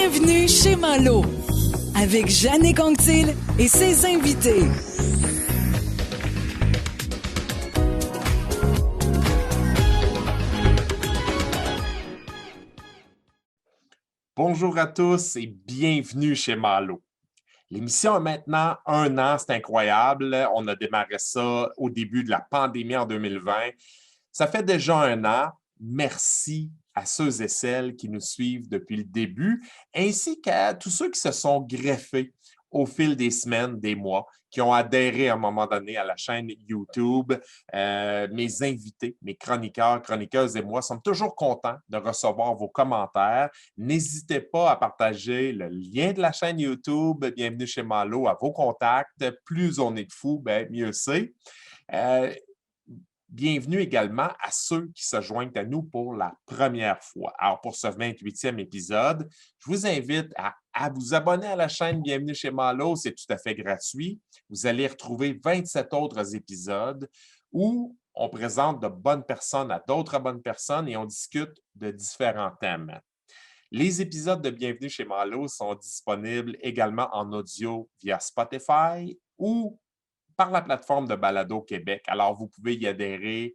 Bienvenue chez Malo, avec Jannick Anctil et ses invités. Bonjour à tous et bienvenue chez Malo. L'émission a maintenant 1 an, c'est incroyable. On a démarré ça au début de la pandémie en 2020. Ça fait déjà 1 an. Merci à ceux et celles qui nous suivent depuis le début, ainsi qu'à tous ceux qui se sont greffés au fil des semaines, des mois, qui ont adhéré à un moment donné à la chaîne YouTube. Mes invités, mes chroniqueurs, chroniqueuses et moi sommes toujours contents de recevoir vos commentaires. N'hésitez pas à partager le lien de la chaîne YouTube. Bienvenue chez Malo à vos contacts. Plus on est de fous, mieux c'est. Bienvenue également à ceux qui se joignent à nous pour la première fois. Alors, pour ce 28e épisode, je vous invite à vous abonner à la chaîne Bienvenue chez Malo. C'est tout à fait gratuit. Vous allez retrouver 27 autres épisodes où on présente de bonnes personnes à d'autres bonnes personnes et on discute de différents thèmes. Les épisodes de Bienvenue chez Malo sont disponibles également en audio via Spotify ou par la plateforme de Balado Québec. Alors, vous pouvez y adhérer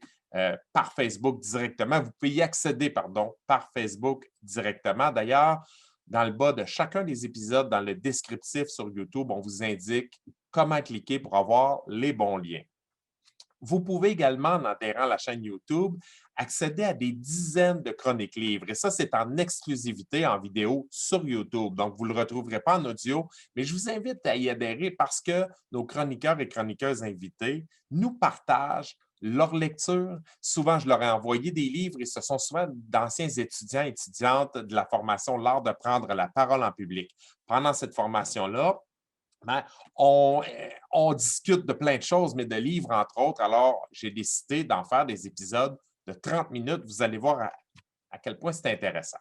par Facebook directement. Vous pouvez y accéder, par Facebook directement. D'ailleurs, dans le bas de chacun des épisodes, dans le descriptif sur YouTube, on vous indique comment cliquer pour avoir les bons liens. Vous pouvez également, en adhérant à la chaîne YouTube, accéder à des dizaines de chroniques livres. Et ça, c'est en exclusivité en vidéo sur YouTube. Donc, vous ne le retrouverez pas en audio, mais je vous invite à y adhérer parce que nos chroniqueurs et chroniqueuses invités nous partagent leur lecture. Souvent, je leur ai envoyé des livres et ce sont souvent d'anciens étudiants et étudiantes de la formation L'art de prendre la parole en public. Pendant cette formation-là, on discute de plein de choses, mais de livres, entre autres. Alors, j'ai décidé d'en faire des épisodes de 30 minutes. Vous allez voir à quel point c'est intéressant.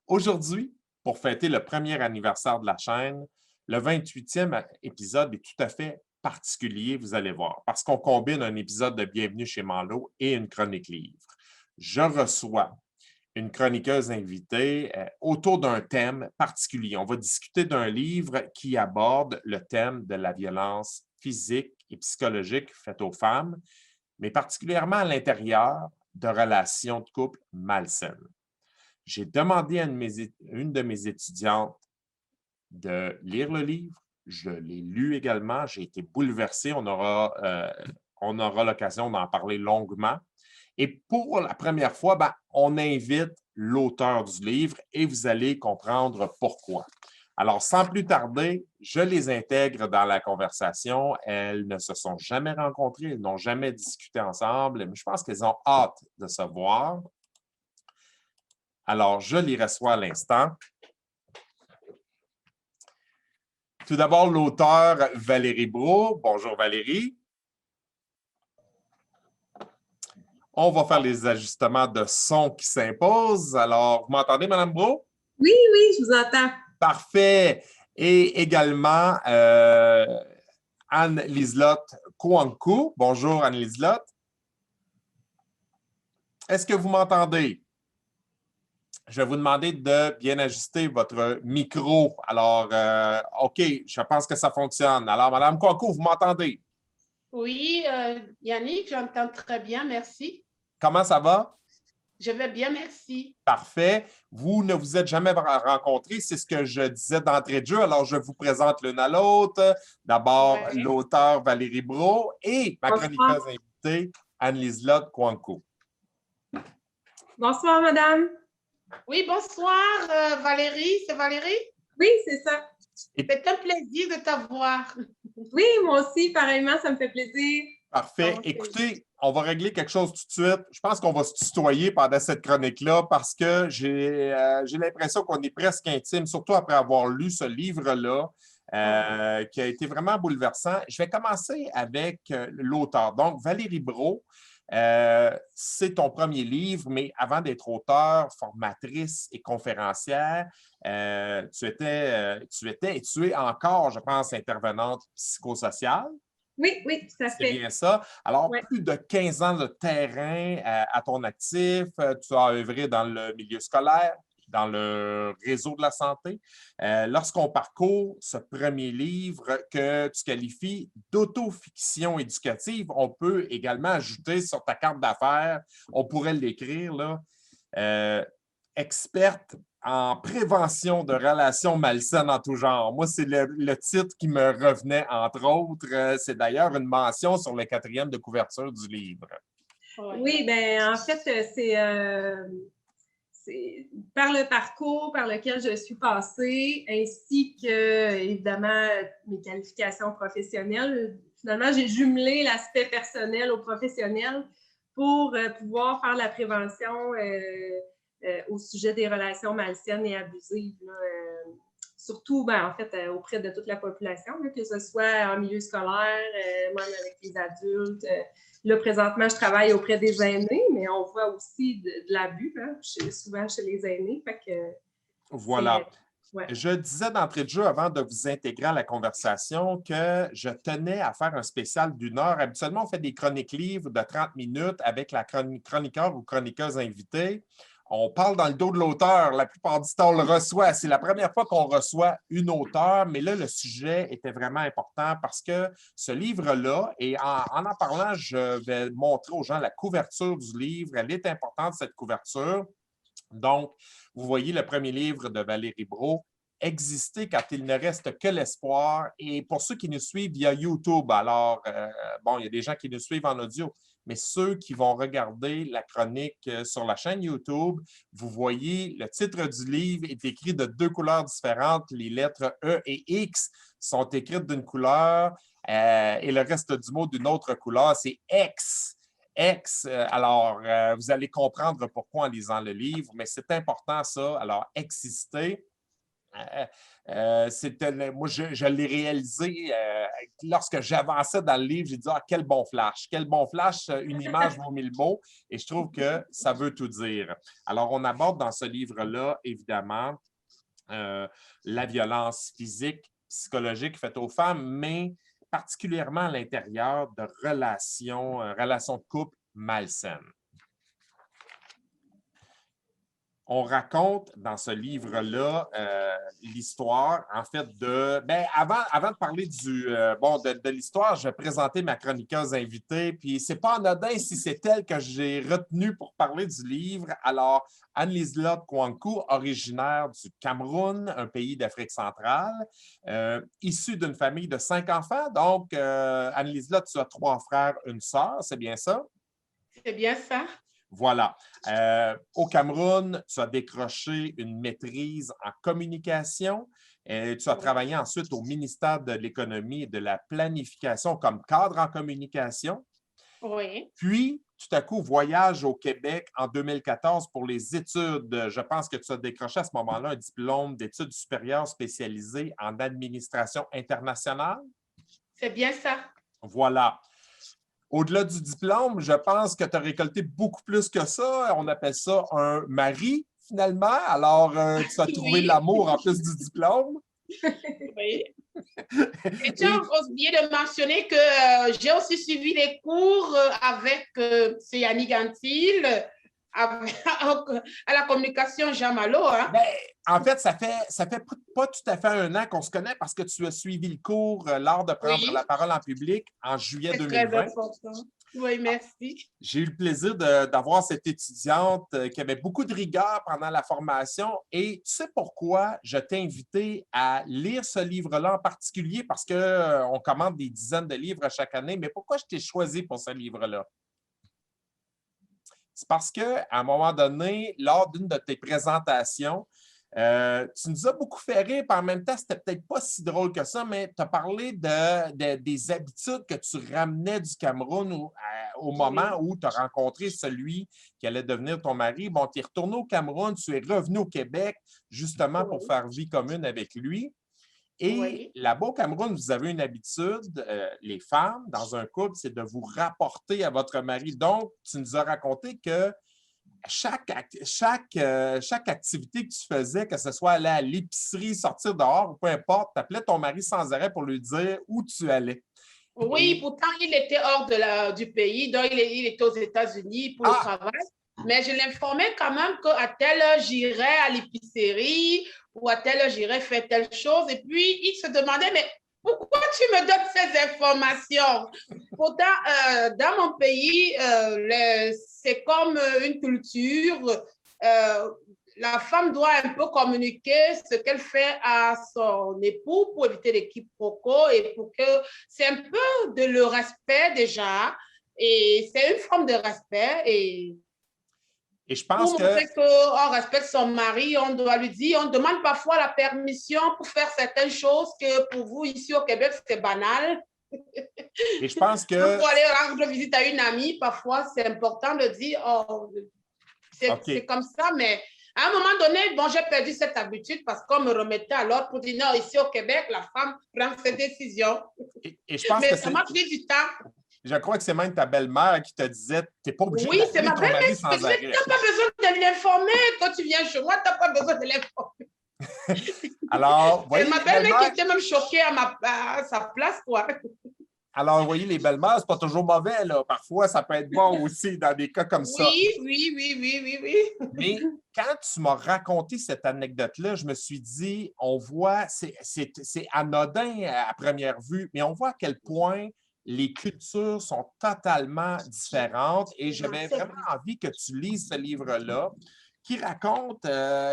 Aujourd'hui, pour fêter le premier anniversaire de la chaîne, le 28e épisode est tout à fait particulier, vous allez voir, parce qu'on combine un épisode de Bienvenue chez Malo et une chronique livre. Je reçois une chroniqueuse invitée autour d'un thème particulier. On va discuter d'un livre qui aborde le thème de la violence physique et psychologique faite aux femmes, mais particulièrement à l'intérieur de relations de couple malsaines. J'ai demandé à une de mes étudiantes de lire le livre. Je l'ai lu également. J'ai été bouleversé. On aura l'occasion d'en parler longuement. Et pour la première fois, on invite l'auteur du livre et vous allez comprendre pourquoi. Alors, sans plus tarder, je les intègre dans la conversation. Elles ne se sont jamais rencontrées, elles n'ont jamais discuté ensemble, mais je pense qu'elles ont hâte de se voir. Alors, je les reçois à l'instant. Tout d'abord, l'auteur Valérie Brault. Bonjour Valérie. On va faire les ajustements de son qui s'imposent. Alors, vous m'entendez, Mme Brault? Oui, je vous entends. Parfait. Et également, Anne-Liselotte Kouankou. Bonjour, Anne-Liselotte. Est-ce que vous m'entendez? Je vais vous demander de bien ajuster votre micro. Alors, OK, je pense que ça fonctionne. Alors, Mme Kouankou, vous m'entendez? Oui, Yannick, j'entends très bien, merci. Comment ça va? Je vais bien, merci. Parfait. Vous ne vous êtes jamais rencontrés, c'est ce que je disais d'entrée de jeu. Alors, je vous présente l'une à l'autre. D'abord, l'auteur Valérie Brault et ma chroniqueuse invitée, Anne-Liselotte Kouankou. Bonsoir, madame. Oui, bonsoir, Valérie. C'est Valérie? Oui, c'est ça. C'est un plaisir de t'avoir. Oui, moi aussi, pareillement, ça me fait plaisir. Parfait. Écoutez, on va régler quelque chose tout de suite. Je pense qu'on va se tutoyer pendant cette chronique-là parce que j'ai l'impression qu'on est presque intime, surtout après avoir lu ce livre-là qui a été vraiment bouleversant. Je vais commencer avec l'auteur. Donc, Valérie Brault, c'est ton premier livre, mais avant d'être auteure, formatrice et conférencière, tu étais et tu es encore, je pense, intervenante psychosociale. Oui, tout à fait. C'est bien ça. Alors, plus de 15 ans de terrain à ton actif. Tu as œuvré dans le milieu scolaire, dans le réseau de la santé. Lorsqu'on parcourt ce premier livre que tu qualifies d'autofiction éducative, on peut également ajouter sur ta carte d'affaires, on pourrait l'écrire, là, experte en prévention de relations malsaines en tout genre. Moi, c'est le titre qui me revenait, entre autres. C'est d'ailleurs une mention sur le 4e de couverture du livre. Oui, bien, en fait, c'est par le parcours par lequel je suis passée, ainsi que, évidemment, mes qualifications professionnelles. Finalement, j'ai jumelé l'aspect personnel au professionnel pour pouvoir faire la prévention au sujet des relations malsaines et abusives. Surtout, en fait, auprès de toute la population, là, que ce soit en milieu scolaire, même avec les adultes. Là, présentement, je travaille auprès des aînés, mais on voit aussi de l'abus, souvent chez les aînés. Fait que, voilà. Ouais. Je disais d'entrée de jeu, avant de vous intégrer à la conversation, que je tenais à faire un spécial d'1 heure. Habituellement, on fait des chroniques livres de 30 minutes avec la chroniqueur ou chroniqueuse invitée. On parle dans le dos de l'auteur. La plupart du temps, on le reçoit. C'est la première fois qu'on reçoit une auteure, mais là, le sujet était vraiment important parce que ce livre-là, et en parlant, je vais montrer aux gens la couverture du livre. Elle est importante, cette couverture. Donc, vous voyez le premier livre de Valérie Brault, Exister quand il ne reste que l'espoir. Et pour ceux qui nous suivent via YouTube, alors, il y a des gens qui nous suivent en audio, mais ceux qui vont regarder la chronique sur la chaîne YouTube, vous voyez, le titre du livre est écrit de 2 couleurs différentes. Les lettres E et X sont écrites d'une couleur et le reste du mot d'une autre couleur, c'est X. Alors, vous allez comprendre pourquoi en lisant le livre, mais c'est important ça. Alors, exister. Moi, je l'ai réalisé lorsque j'avançais dans le livre, j'ai dit quel bon flash, une image vaut 1000 mots, et je trouve que ça veut tout dire. Alors, on aborde dans ce livre-là, évidemment, la violence physique, psychologique faite aux femmes, mais particulièrement à l'intérieur de relations de couple malsaines. On raconte dans ce livre-là l'histoire, en fait, de... avant de parler de l'histoire, je vais présenter ma chroniqueuse invitée, puis c'est pas anodin si c'est elle que j'ai retenue pour parler du livre. Alors, Anne-Liselotte Kouankou, originaire du Cameroun, un pays d'Afrique centrale, issue d'une famille de 5 enfants. Donc, Anne-Liselotte, tu as 3 frères, une sœur, c'est bien ça? C'est bien ça. Voilà. Au Cameroun, tu as décroché une maîtrise en communication. Tu as travaillé ensuite au ministère de l'Économie et de la Planification comme cadre en communication. Oui. Puis, tout à coup, voyage au Québec en 2014 pour les études. Je pense que tu as décroché à ce moment-là un diplôme d'études supérieures spécialisées en administration internationale. C'est bien ça. Voilà. Au-delà du diplôme, je pense que tu as récolté beaucoup plus que ça. On appelle ça un mari, finalement. Alors, tu as trouvé l'amour en plus du diplôme. Oui. Et tu as oublié de mentionner que j'ai aussi suivi les cours avec Yannick Antil, à la communication Jean Malo. Hein? En fait, ça fait pas tout à fait 1 an qu'on se connaît parce que tu as suivi le cours lors de prendre la parole en public en juillet 2020. Très important. Oui, merci. J'ai eu le plaisir d'avoir cette étudiante qui avait beaucoup de rigueur pendant la formation. Et tu sais pourquoi je t'ai invité à lire ce livre-là en particulier? Parce qu'on commande des dizaines de livres chaque année. Mais pourquoi je t'ai choisi pour ce livre-là? C'est parce qu'à un moment donné, lors d'une de tes présentations, tu nous as beaucoup fait rire, puis en même temps, c'était peut-être pas si drôle que ça, mais tu as parlé des habitudes que tu ramenais du Cameroun au moment où tu as rencontré celui qui allait devenir ton mari. Bon, tu es retourné au Cameroun, tu es revenu au Québec justement pour faire vie commune avec lui. Et là-bas au Cameroun, vous avez une habitude, les femmes, dans un couple, c'est de vous rapporter à votre mari. Donc, tu nous as raconté que chaque activité que tu faisais, que ce soit aller à l'épicerie, sortir dehors, ou peu importe, tu appelais ton mari sans arrêt pour lui dire où tu allais. Oui, pourtant, il était hors du pays, donc il était aux États-Unis pour le travail. Mais je l'informais quand même qu'à telle heure, j'irais à l'épicerie ou à telle heure, j'irais faire telle chose. Et puis, il se demandait, mais pourquoi tu me donnes ces informations? Pourtant, dans mon pays, c'est comme une culture. La femme doit un peu communiquer ce qu'elle fait à son époux pour éviter les quiproquos et pour que c'est un peu de le respect déjà. Et c'est une forme de respect. Et je pense pour montrer qu'on respecte son mari, on doit lui dire, on demande parfois la permission pour faire certaines choses que pour vous, ici au Québec, c'est banal. Et je pense que... Pour aller rendre visite à une amie, parfois, c'est important de dire, oh, c'est comme ça, mais à un moment donné, bon, j'ai perdu cette habitude parce qu'on me remettait à l'ordre pour dire, non, ici au Québec, la femme prend ses décisions. Et je pense mais que ça m'a pris du temps. Je crois que c'est même ta belle-mère qui te disait, tu n'es pas obligé oui, c'est ma ton mari sans arrêt. Tu n'as pas besoin de l'informer. Quand tu viens chez moi, tu n'as pas besoin de l'informer. Alors, voyez, ma belle-mère qui était même choquée à sa place, quoi. Alors, vous voyez, les belles-mères, ce n'est pas toujours mauvais, là. Parfois, ça peut être bon aussi dans des cas comme ça. Oui. Mais quand tu m'as raconté cette anecdote-là, je me suis dit, on voit, c'est anodin à première vue, mais on voit à quel point les cultures sont totalement différentes et j'avais vraiment envie que tu lises ce livre-là qui raconte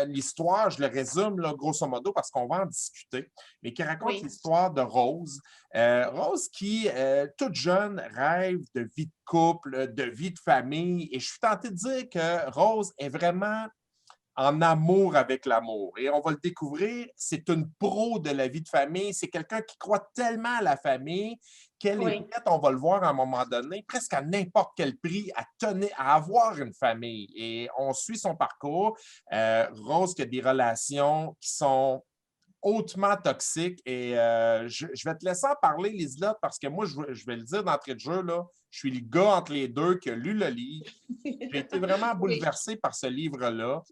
l'histoire, je le résume là, grosso modo parce qu'on va en discuter, mais qui raconte l'histoire de Rose. Rose qui, toute jeune, rêve de vie de couple, de vie de famille et je suis tenté de dire que Rose est vraiment en amour avec l'amour. Et on va le découvrir, c'est une pro de la vie de famille, c'est quelqu'un qui croit tellement à la famille qu'elle est prête, on va le voir à un moment donné, presque à n'importe quel prix, à avoir une famille. Et on suit son parcours. Rose qui a des relations qui sont hautement toxiques. Et je vais te laisser en parler, Liselotte, parce que moi, je vais le dire d'entrée de jeu, là, je suis le gars entre les deux qui a lu le livre. J'ai été vraiment bouleversé par ce livre-là.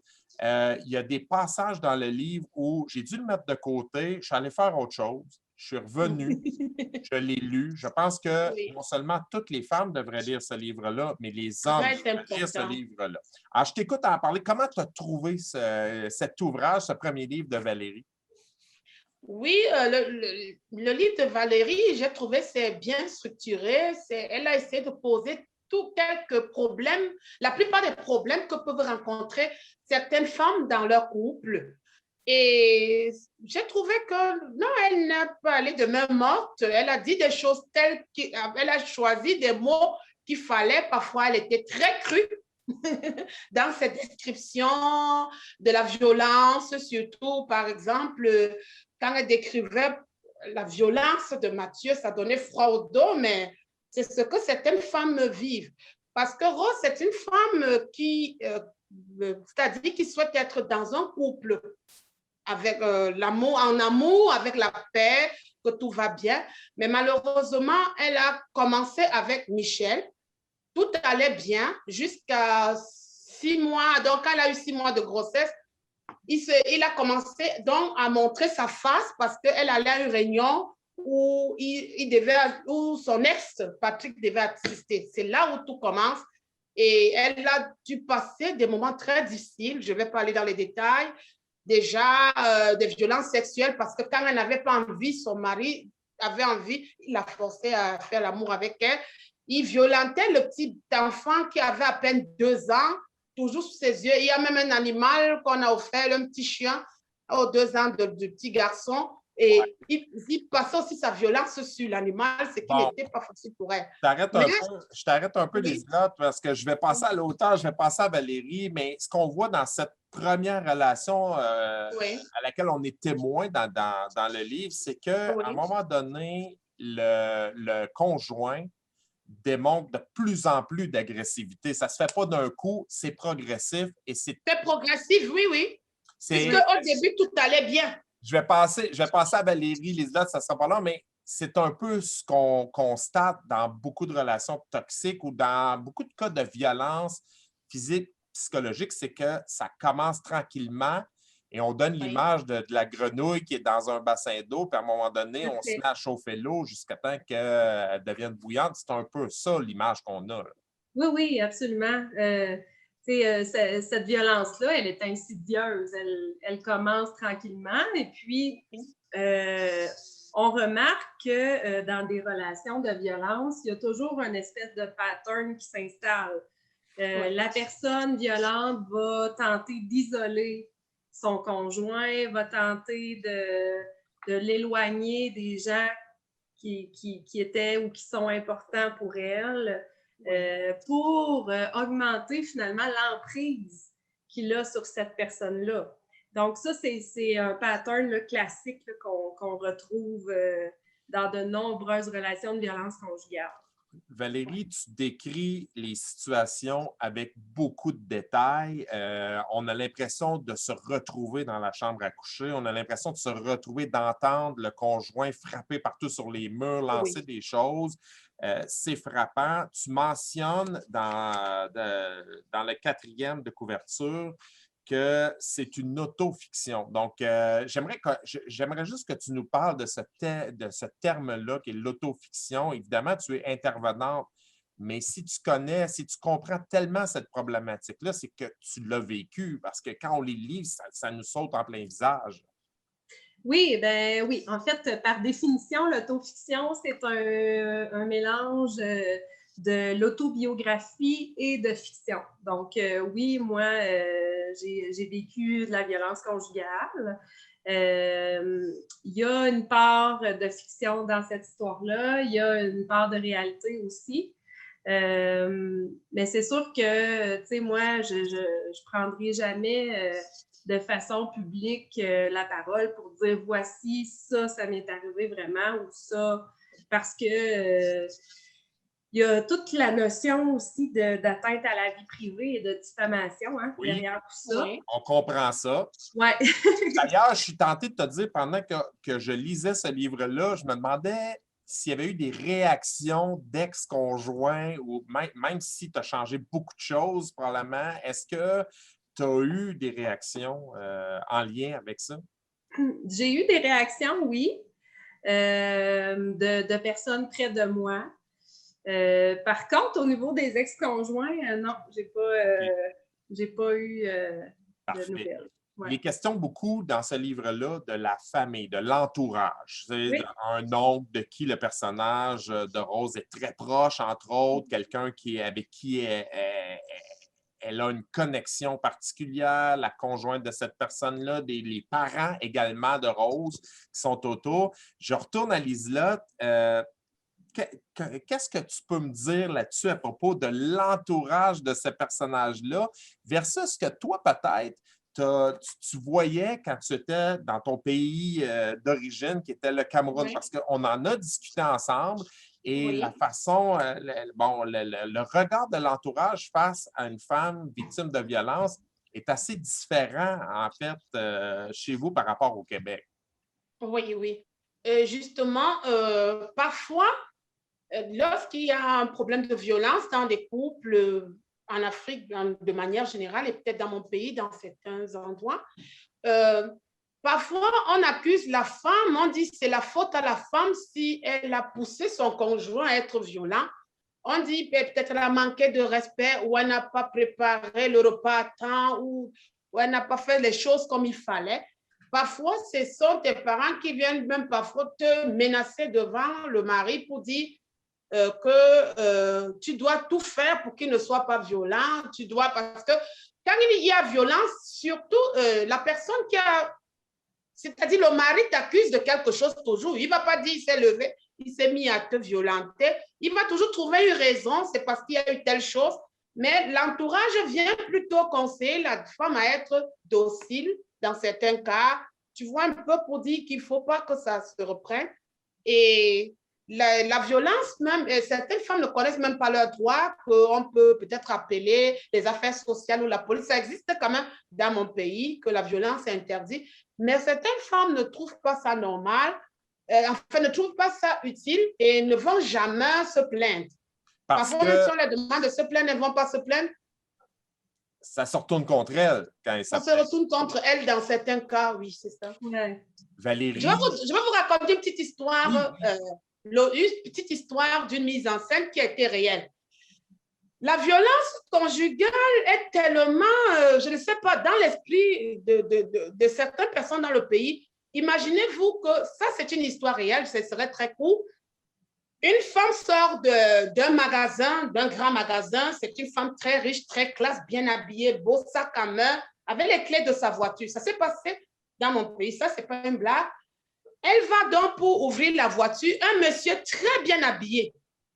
Il y a des passages dans le livre où j'ai dû le mettre de côté, je suis allé faire autre chose, je suis revenu, je l'ai lu. Je pense que non seulement toutes les femmes devraient lire ce livre-là, mais les hommes devraient lire ce livre-là. Alors, je t'écoute à en parler. Comment tu as trouvé cet ouvrage, ce premier livre de Valérie? Oui, le livre de Valérie, j'ai trouvé c'est bien structuré. Elle a essayé de poser quelques problèmes, la plupart des problèmes que peuvent rencontrer certaines femmes dans leur couple. Et j'ai trouvé que non, elle n'a pas allé de main morte. Elle a dit des choses telles qu'elle a choisi des mots qu'il fallait. Parfois, elle était très crue dans cette description de la violence, surtout, par exemple, quand elle décrivait la violence de Mathieu, ça donnait froid au dos, mais c'est ce que certaines femmes vivent. Parce que Rose, c'est une femme qui, c'est-à-dire qui souhaite être dans un couple avec l'amour, en amour, avec la paix, que tout va bien. Mais malheureusement, elle a commencé avec Michel. Tout allait bien jusqu'à 6 mois. Donc, quand elle a eu 6 mois de grossesse, il a commencé donc à montrer sa face parce qu'elle allait à une réunion où où son ex, Patrick, devait assister. C'est là où tout commence. Et elle a dû passer des moments très difficiles. Je ne vais pas aller dans les détails. Déjà, des violences sexuelles parce que quand elle n'avait pas envie, son mari avait envie, il l'a forcé à faire l'amour avec elle. Il violentait le petit enfant qui avait à peine 2 ans, toujours sous ses yeux. Il y a même un animal qu'on a offert, un petit chien aux 2 ans du petit garçon. Et il passait aussi sa violence sur l'animal, ce qui n'était pas facile pour elle. Je t'arrête un peu, Liselotte, parce que je vais passer à l'auteur, je vais passer à Valérie, mais ce qu'on voit dans cette première relation à laquelle on est témoin dans le livre, c'est qu'à un moment donné, le conjoint démontre de plus en plus d'agressivité. Ça ne se fait pas d'un coup, c'est progressif. C'est progressif, oui. Puisqu'au début, tout allait bien. Je vais passer à Valérie, Liselotte, ça ne sera pas long, mais c'est un peu ce qu'on constate dans beaucoup de relations toxiques ou dans beaucoup de cas de violence physique, psychologique, c'est que ça commence tranquillement et on donne l'image de la grenouille qui est dans un bassin d'eau, puis à un moment donné, on se met à chauffer l'eau jusqu'à temps qu'elle devienne bouillante. C'est un peu ça l'image qu'on a. Là. Oui, absolument. cette violence-là, elle est insidieuse. Elle commence tranquillement et puis on remarque que dans des relations de violence, il y a toujours une espèce de pattern qui s'installe. La personne violente va tenter d'isoler son conjoint, va tenter de l'éloigner des gens qui étaient ou qui sont importants pour elle, pour augmenter finalement l'emprise qu'il a sur cette personne-là. Donc ça, c'est un pattern là, classique là, qu'on retrouve dans de nombreuses relations de violence conjugale. Valérie, tu décris les situations avec beaucoup de détails. On a l'impression de se retrouver dans la chambre à coucher. On a l'impression de se retrouver, d'entendre le conjoint frapper partout sur les murs, lancer des choses. C'est frappant. Tu mentionnes dans le 4e de couverture que c'est une autofiction. Donc, j'aimerais juste que tu nous parles de ce terme-là qui est l'autofiction. Évidemment, tu es intervenante, mais si tu comprends tellement cette problématique-là, c'est que tu l'as vécu, parce que quand on les lit, ça nous saute en plein visage. Oui, ben oui. En fait, par définition, l'autofiction, c'est un mélange de l'autobiographie et de fiction. Donc, oui, moi, j'ai vécu de la violence conjugale. Il y a une part de fiction dans cette histoire-là. Il y a une part de réalité aussi. Mais c'est sûr que, tu sais, moi, je ne prendrai jamais de façon publique la parole pour dire voici, ça m'est arrivé vraiment ou ça, parce que il y a toute la notion aussi d'atteinte à la vie privée et de diffamation derrière tout ça. Oui. On comprend ça. Ouais. D'ailleurs, je suis tenté de te dire, pendant que je lisais ce livre-là, je me demandais s'il y avait eu des réactions d'ex-conjoints ou même si tu as changé beaucoup de choses, probablement, est-ce que tu as eu des réactions en lien avec ça? J'ai eu des réactions, oui, de personnes près de moi. Par contre, au niveau des ex-conjoints, non, j'ai pas eu de nouvelles. Ouais. Il est question beaucoup dans ce livre-là de la famille, de l'entourage. C'est un oncle de qui le personnage de Rose est très proche, entre autres, quelqu'un avec qui elle a une connexion particulière, la conjointe de cette personne-là, les parents également de Rose qui sont autour. Je retourne à Liselotte. Qu'est-ce que tu peux me dire là-dessus à propos de l'entourage de ce personnage-là versus ce que toi, peut-être, tu voyais quand tu étais dans ton pays d'origine, qui était le Cameroun, parce qu'on en a discuté ensemble, et la façon, le regard de l'entourage face à une femme victime de violence est assez différent, en fait, chez vous par rapport au Québec. Oui. Justement, parfois, lorsqu'il y a un problème de violence dans des couples en Afrique, de manière générale, et peut-être dans mon pays, dans certains endroits, parfois, on accuse la femme, on dit que c'est la faute à la femme si elle a poussé son conjoint à être violent. On dit peut-être qu'elle a manqué de respect ou elle n'a pas préparé le repas à temps ou elle n'a pas fait les choses comme il fallait. Parfois, ce sont tes parents qui viennent même parfois te menacer devant le mari pour dire que tu dois tout faire pour qu'il ne soit pas violent. Parce que quand il y a violence, surtout la personne qui a... C'est-à-dire, le mari t'accuse de quelque chose toujours. Il ne va pas dire, il s'est levé, il s'est mis à te violenter. Il va toujours trouver une raison, c'est parce qu'il y a eu telle chose. Mais l'entourage vient plutôt conseiller la femme à être docile dans certains cas. Tu vois, un peu pour dire qu'il ne faut pas que ça se reprenne. Et la violence, même, certaines femmes ne connaissent même pas leurs droits, qu'on peut peut-être appeler les affaires sociales ou la police. Ça existe quand même dans mon pays, que la violence est interdite. Mais certaines femmes ne trouvent pas ça normal, enfin, ne trouvent pas ça utile et ne vont jamais se plaindre. Parfois, même si on leur demande de se plaindre, elles ne vont pas se plaindre. Ça se retourne contre elles quand ça se retourne contre elles dans certains cas, oui, c'est ça. Ouais. Valérie. Je vais vous raconter une petite histoire, une petite histoire d'une mise en scène qui a été réelle. La violence conjugale est tellement, je ne sais pas, dans l'esprit de certaines personnes dans le pays. Imaginez-vous que ça, c'est une histoire réelle, ce serait très court. Une femme sort d'un magasin, d'un grand magasin. C'est une femme très riche, très classe, bien habillée, beau sac à main, avec les clés de sa voiture. Ça s'est passé dans mon pays. Ça, ce n'est pas une blague. Elle va donc pour ouvrir la voiture. Un monsieur très bien habillé,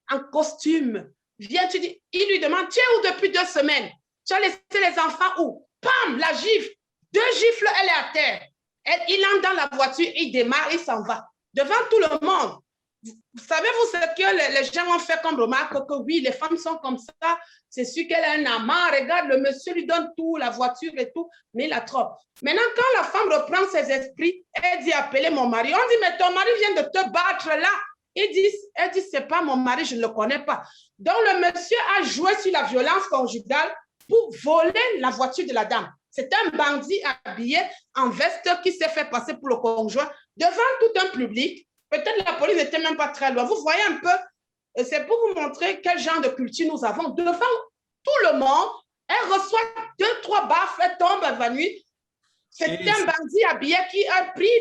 en costume, vient, tu dis, il lui demande, tu es où depuis 2 semaines? Tu as laissé les enfants où? Pam, la gifle. 2 gifles, elle est à terre. Il entre dans la voiture, il démarre, il s'en va. Devant tout le monde. Savez-vous ce que les gens ont fait comme remarque? Que oui, les femmes sont comme ça. C'est sûr qu'elle a un amant. Regarde, le monsieur lui donne tout, la voiture et tout, mais il a trop. Maintenant, quand la femme reprend ses esprits, elle dit appeler mon mari. On dit, mais ton mari vient de te battre là. Elle dit, c'est pas mon mari, je ne le connais pas. Donc, le monsieur a joué sur la violence conjugale pour voler la voiture de la dame. C'est un bandit habillé en veste qui s'est fait passer pour le conjoint devant tout un public. Peut-être la police n'était même pas très loin. Vous voyez un peu, c'est pour vous montrer quel genre de culture nous avons. Devant tout le monde, elle reçoit 2, 3 baffes, elle tombe évanouie. C'est un bandit habillé qui a pris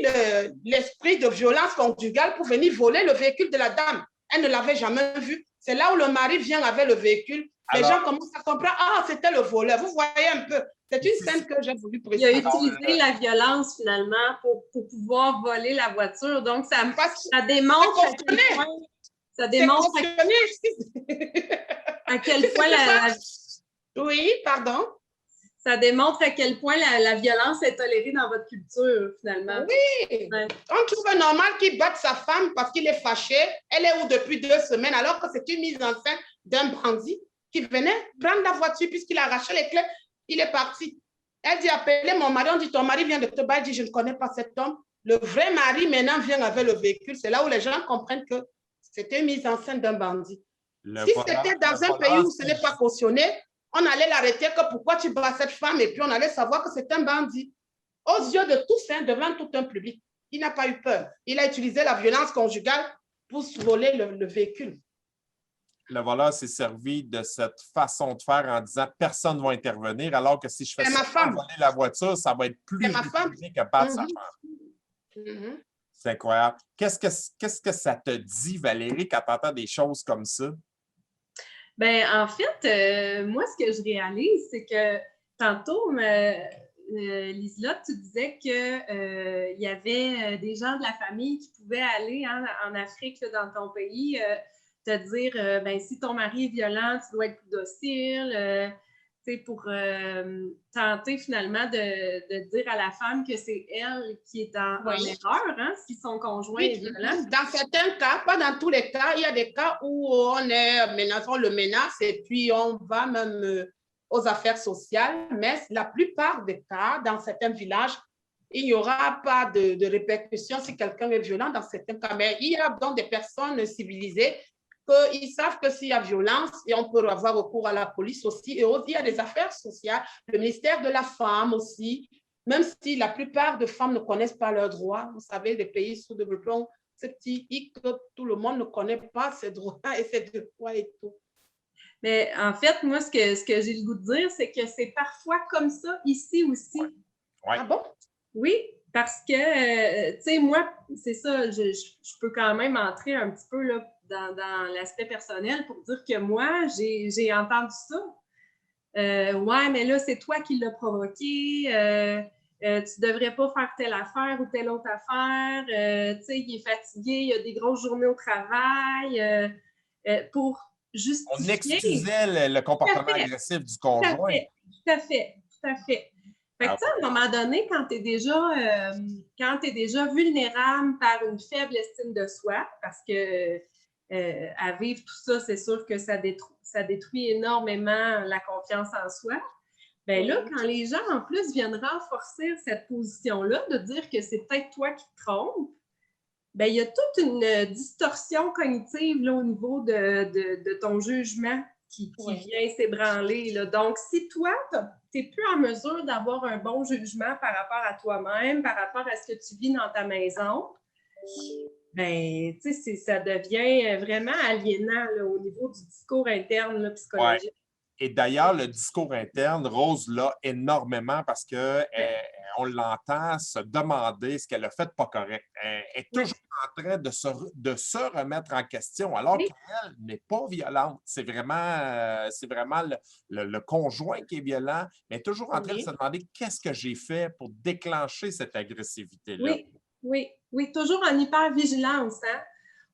l'esprit de violence conjugale pour venir voler le véhicule de la dame. Elle ne l'avait jamais vu. C'est là où le mari vient avec le véhicule. Les gens commencent à comprendre, ah, c'était le voleur. Vous voyez un peu. C'est une scène que j'ai voulu préciser. Il a utilisé la violence, finalement, pour pouvoir voler la voiture. Donc, ça démontre à quel point Oui, pardon. Ça démontre à quel point la violence est tolérée dans votre culture, finalement. Oui. Ouais. On trouve normal qu'il batte sa femme parce qu'il est fâché. Elle est où depuis 2 semaines, alors que c'est une mise en scène d'un bandit qui venait prendre la voiture puisqu'il a arraché les clés. Il est parti. Elle dit, appelez mon mari. On dit, ton mari vient de te battre. Elle dit, je ne connais pas cet homme. Le vrai mari, maintenant, vient avec le véhicule. C'est là où les gens comprennent que c'était une mise en scène d'un bandit. Si c'était dans un pays où ce n'est pas cautionné, on allait l'arrêter que pourquoi tu bats cette femme et puis on allait savoir que c'est un bandit. Aux yeux de tous, devant tout un public. Il n'a pas eu peur. Il a utilisé la violence conjugale pour voler le véhicule. Le voleur s'est servi de cette façon de faire en disant personne ne va intervenir, alors que si je fais ça voler la voiture, ça va être plus difficile que battre sa femme. C'est incroyable. Qu'est-ce que ça te dit, Valérie, quand tu entends des choses comme ça? Bien, en fait, moi, ce que je réalise, c'est que tantôt, Liselotte, tu disais qu'il y avait des gens de la famille qui pouvaient aller en Afrique, là, dans ton pays, te dire, ben, si ton mari est violent, tu dois être plus docile, pour tenter finalement de dire à la femme que c'est elle qui est en erreur, hein, si son conjoint est violent. Dans certains cas, pas dans tous les cas, il y a des cas où on le menace et puis on va même aux affaires sociales, mais la plupart des cas, dans certains villages, il n'y aura pas de répercussions si quelqu'un est violent dans certains cas. Mais il y a donc des personnes civilisées qu'ils savent que s'il y a violence, et on peut avoir recours à la police aussi, et aussi il y a des affaires sociales, le ministère de la femme aussi, même si la plupart des femmes ne connaissent pas leurs droits. Vous savez, les pays sous-développés ont ce petit hic que tout le monde ne connaît pas ses droits et ses devoirs et tout. Mais en fait, moi, ce que j'ai le goût de dire, c'est que c'est parfois comme ça ici aussi. Ouais. Ah bon? Oui, parce que, tu sais, moi, c'est ça, je peux quand même entrer un petit peu là, dans l'aspect personnel pour dire que moi, j'ai entendu ça. Ouais, mais là, c'est toi qui l'as provoqué. Tu devrais pas faire telle affaire ou telle autre affaire. Tu sais, il est fatigué, il a des grosses journées au travail. Pour justifier... On excusait le comportement agressif du conjoint. Tout à fait. Fait que, à un moment donné, quand tu es déjà vulnérable par une faible estime de soi, parce que à vivre tout ça, c'est sûr que ça détruit énormément la confiance en soi. Bien là, quand les gens, en plus, viennent renforcer cette position-là, de dire que c'est peut-être toi qui te trompes, bien, il y a toute une distorsion cognitive là, au niveau de ton jugement qui vient s'ébranler. Là. Donc, si toi, tu n'es plus en mesure d'avoir un bon jugement par rapport à toi-même, par rapport à ce que tu vis dans ta maison, bien, tu sais, ça devient vraiment aliénant là, au niveau du discours interne là, psychologique. Et d'ailleurs, le discours interne, Rose l'a énormément parce qu'on l'entend se demander ce qu'elle a fait pas correct. Elle est toujours en train de se remettre en question, alors qu'elle n'est pas violente. C'est vraiment le conjoint qui est violent, mais toujours en train de se demander qu'est-ce que j'ai fait pour déclencher cette agressivité-là. Oui, toujours en hypervigilance, hein?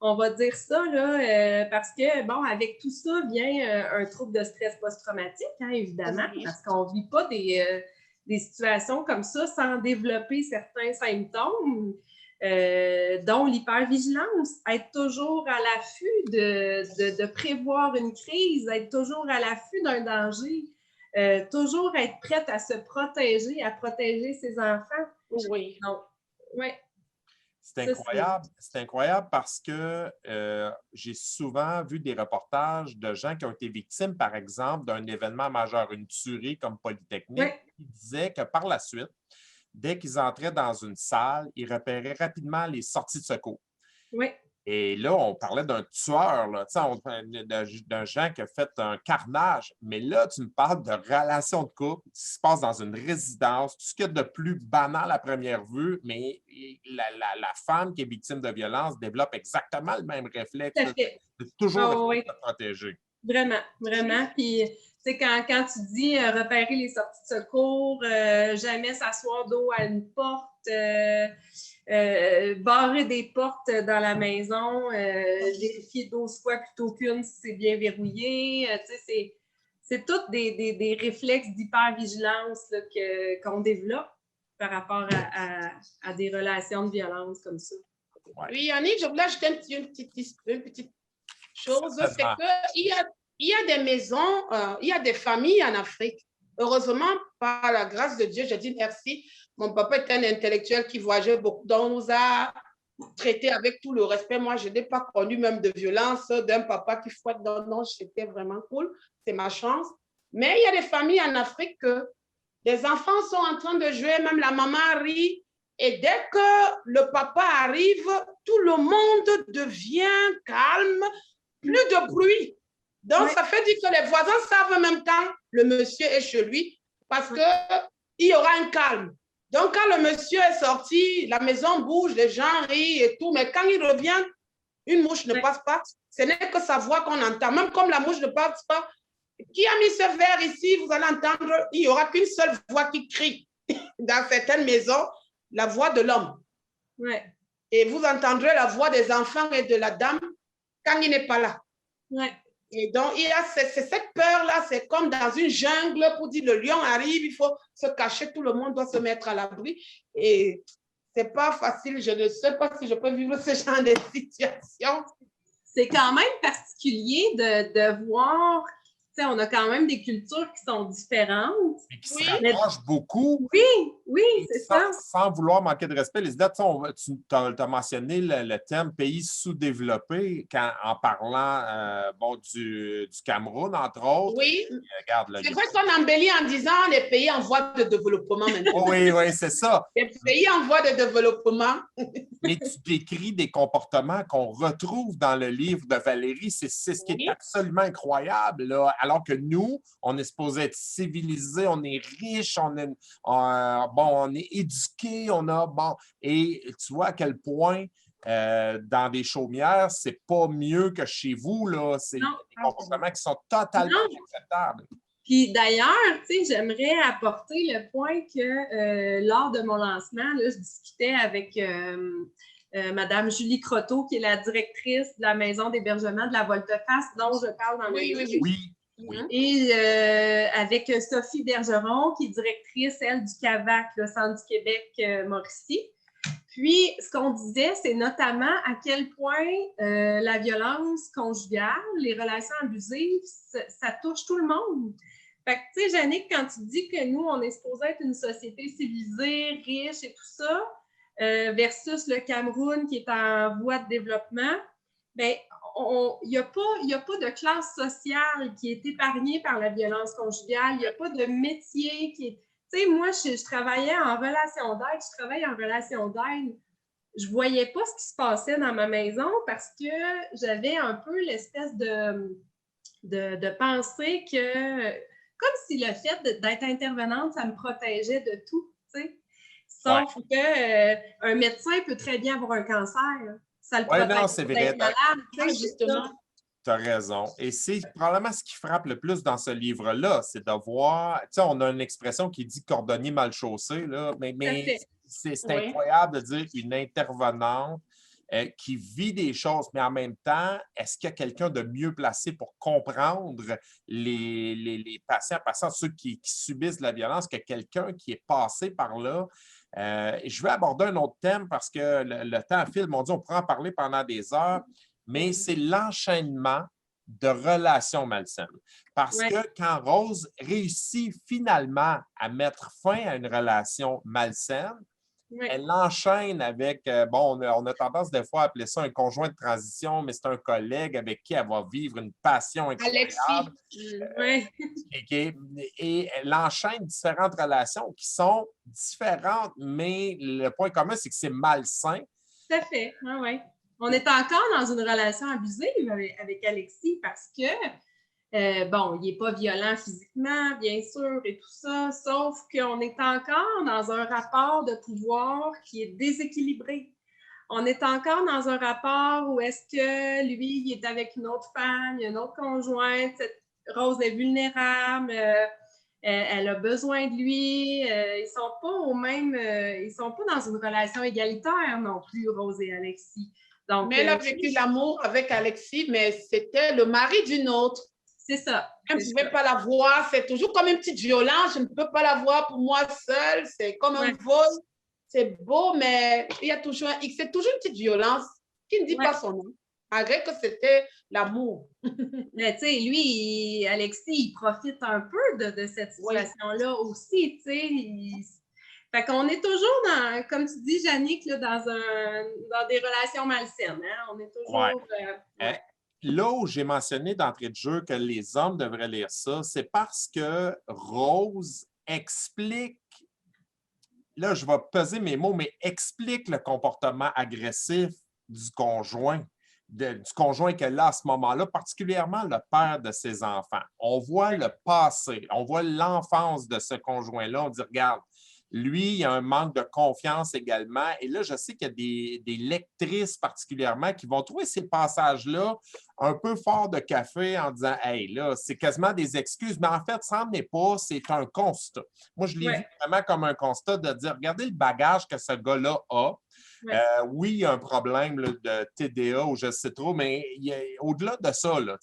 On va dire ça, là, parce que, bon, avec tout ça vient un trouble de stress post-traumatique, hein, évidemment, parce qu'on ne vit pas des situations comme ça sans développer certains symptômes, dont l'hypervigilance. Être toujours à l'affût de prévoir une crise, être toujours à l'affût d'un danger, toujours être prête à se protéger, à protéger ses enfants. Oui. Donc, oui. C'est incroyable parce que j'ai souvent vu des reportages de gens qui ont été victimes, par exemple, d'un événement majeur, une tuerie comme Polytechnique, qui disaient que par la suite, dès qu'ils entraient dans une salle, ils repéraient rapidement les sorties de secours. Oui. Et là, on parlait d'un tueur, d'un gens qui a fait un carnage. Mais là, tu me parles de relations de couple qui se passe dans une résidence, tout ce qu'il y a de plus banal à première vue, mais la femme qui est victime de violence développe exactement le même réflexe de toujours se protéger. Vraiment, vraiment. Puis, tu sais, quand tu dis repérer les sorties de secours, jamais s'asseoir dos à une porte, barrer des portes dans la maison, vérifier 12 fois plutôt qu'une si c'est bien verrouillé. Tu sais, c'est tous des réflexes d'hypervigilance qu'on développe par rapport à des relations de violence comme ça. Ouais. Oui, Yannick, je voulais ajouter une petite chose, c'est qu'il y a des maisons, il y a des familles en Afrique. Heureusement, par la grâce de Dieu, je dis merci. Mon papa est un intellectuel qui voyageait beaucoup, donc nous a traités avec tout le respect. Moi, je n'ai pas connu même de violence d'un papa qui fouette. Non, c'était vraiment cool. C'est ma chance. Mais il y a des familles en Afrique que les enfants sont en train de jouer, même la maman rit. Et dès que le papa arrive, tout le monde devient calme, plus de bruit. Donc, ça fait dire que les voisins savent en même temps le monsieur est chez lui parce qu'il y aura un calme. Donc, quand le monsieur est sorti, la maison bouge, les gens rient et tout, mais quand il revient, une mouche ne passe pas. Ce n'est que sa voix qu'on entend. Même comme la mouche ne passe pas, qui a mis ce verre ici, vous allez entendre, il n'y aura qu'une seule voix qui crie. Dans certaines maisons, la voix de l'homme. Ouais. Et vous entendrez la voix des enfants et de la dame quand il n'est pas là. Ouais. Et donc, c'est cette peur-là, c'est comme dans une jungle pour dire le lion arrive, il faut se cacher, tout le monde doit se mettre à l'abri. Et ce n'est pas facile, je ne sais pas si je peux vivre ce genre de situation. C'est quand même particulier de voir, tu sais, on a quand même des cultures qui sont différentes. Et qui se rapprochent beaucoup. Oui, c'est ça. Sans vouloir manquer de respect, Lisda, tu as mentionné le terme pays sous-développé en parlant du Cameroun, entre autres. Oui, regarde, c'est vrai qu'on embellit en disant les pays en voie de développement maintenant. Oui, c'est ça. Les pays en voie de développement. Mais tu décris des comportements qu'on retrouve dans le livre de Valérie. C'est ce qui est absolument incroyable, là. Alors que nous, on est supposé être civilisés, on est riches, on est éduqués, et tu vois à quel point dans des chaumières, c'est pas mieux que chez vous, là. C'est des comportements qui sont totalement inacceptables. Puis d'ailleurs, tu sais, j'aimerais apporter le point que lors de mon lancement, là, je discutais avec Madame Julie Croteau, qui est la directrice de la maison d'hébergement de la Volte-Face, dont je parle dans le livre. Oui. Et avec Sophie Bergeron, qui est directrice, elle, du CAVAC, le Centre du Québec Mauricie. Puis, ce qu'on disait, c'est notamment à quel point la violence conjugale, les relations abusives, ça touche tout le monde. Fait que, tu sais, Jannick, quand tu dis que nous, on est supposé être une société civilisée, riche et tout ça, versus le Cameroun qui est en voie de développement, bien, il n'y a pas de classe sociale qui est épargnée par la violence conjugale. Il n'y a pas de métier qui est... Tu sais, moi, je travaillais en relation d'aide, je travaille en relation d'aide. Je ne voyais pas ce qui se passait dans ma maison parce que j'avais un peu l'espèce de de penser que, comme si le fait d'être intervenante, ça me protégeait de tout, tu sais. Sauf que un médecin peut très bien avoir un cancer. Ça le protège non, c'est vrai. d'être malade. Tu sais, justement. Tu as raison. Et c'est probablement ce qui frappe le plus dans ce livre-là, c'est de voir, tu sais, on a une expression qui dit cordonnier mal chaussé, là, mais c'est incroyable de dire une intervenante qui vit des choses, mais en même temps, est-ce qu'il y a quelqu'un de mieux placé pour comprendre les patients, ceux qui subissent de la violence, que quelqu'un qui est passé par là? Je vais aborder un autre thème parce que le temps file. Mon Dieu, on pourrait en parler pendant des heures, mais c'est l'enchaînement de relations malsaines. Parce que quand Rose réussit finalement à mettre fin à une relation malsaine, elle l'enchaîne avec, on a tendance des fois à appeler ça un conjoint de transition, mais c'est un collègue avec qui elle va vivre une passion incroyable. Et elle enchaîne différentes relations qui sont différentes, mais le point commun, c'est que c'est malsain. Tout à fait, oui. On est encore dans une relation abusive avec Alexis parce que, il n'est pas violent physiquement, bien sûr, et tout ça, sauf qu'on est encore dans un rapport de pouvoir qui est déséquilibré. On est encore dans un rapport où est-ce que lui, il est avec une autre femme, il y a une autre conjointe, Rose est vulnérable, elle a besoin de lui, ils sont pas ils sont pas dans une relation égalitaire non plus, Rose et Alexis. Donc, mais elle a vécu l'amour avec Alexis, mais c'était le mari d'une autre. C'est ça. Elle ne pouvait pas la voir. C'est toujours comme une petite violence. Je ne peux pas la voir pour moi seule. C'est comme un vol. C'est beau, mais il y a toujours c'est toujours une petite violence qui ne dit pas son nom, malgré que c'était l'amour. Mais tu sais, lui, Alexis, il profite un peu de cette situation-là aussi, tu sais. Fait qu'on est toujours dans, comme tu dis, Jannick, là, dans des relations malsaines. Hein? On est toujours... Là où j'ai mentionné d'entrée de jeu que les hommes devraient lire ça, c'est parce que Rose explique, là je vais peser mes mots, mais explique le comportement agressif du conjoint qu'elle a à ce moment-là, particulièrement le père de ses enfants. On voit le passé, on voit l'enfance de ce conjoint-là. On dit, regarde, lui, il y a un manque de confiance également. Et là, je sais qu'il y a des lectrices particulièrement qui vont trouver ces passages-là un peu forts de café en disant, hey, là, c'est quasiment des excuses. Mais en fait, ça n'en est pas, c'est un constat. Moi, je l'ai vu vraiment comme un constat de dire, regardez le bagage que ce gars-là a. Oui, il y a un problème là, de TDA ou je sais trop, mais au-delà de ça, là,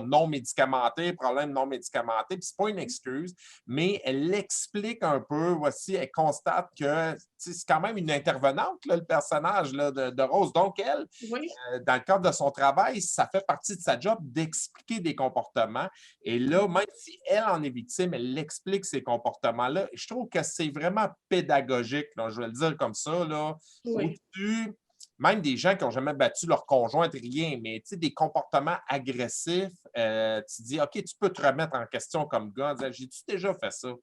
non médicamenté, problème non médicamenté, puis c'est pas une excuse, mais elle explique un peu, voici, elle constate que c'est quand même une intervenante, là, le personnage là, de Rose. Donc, elle, dans le cadre de son travail, ça fait partie de sa job d'expliquer des comportements. Et là, même si elle en est victime, elle explique ces comportements-là. Je trouve que c'est vraiment pédagogique, là, je vais le dire comme ça, là. Au-dessus, même des gens qui n'ont jamais battu leur conjointe, rien, mais des comportements agressifs, tu dis, OK, tu peux te remettre en question comme gars en disant, j'ai-tu déjà fait ça?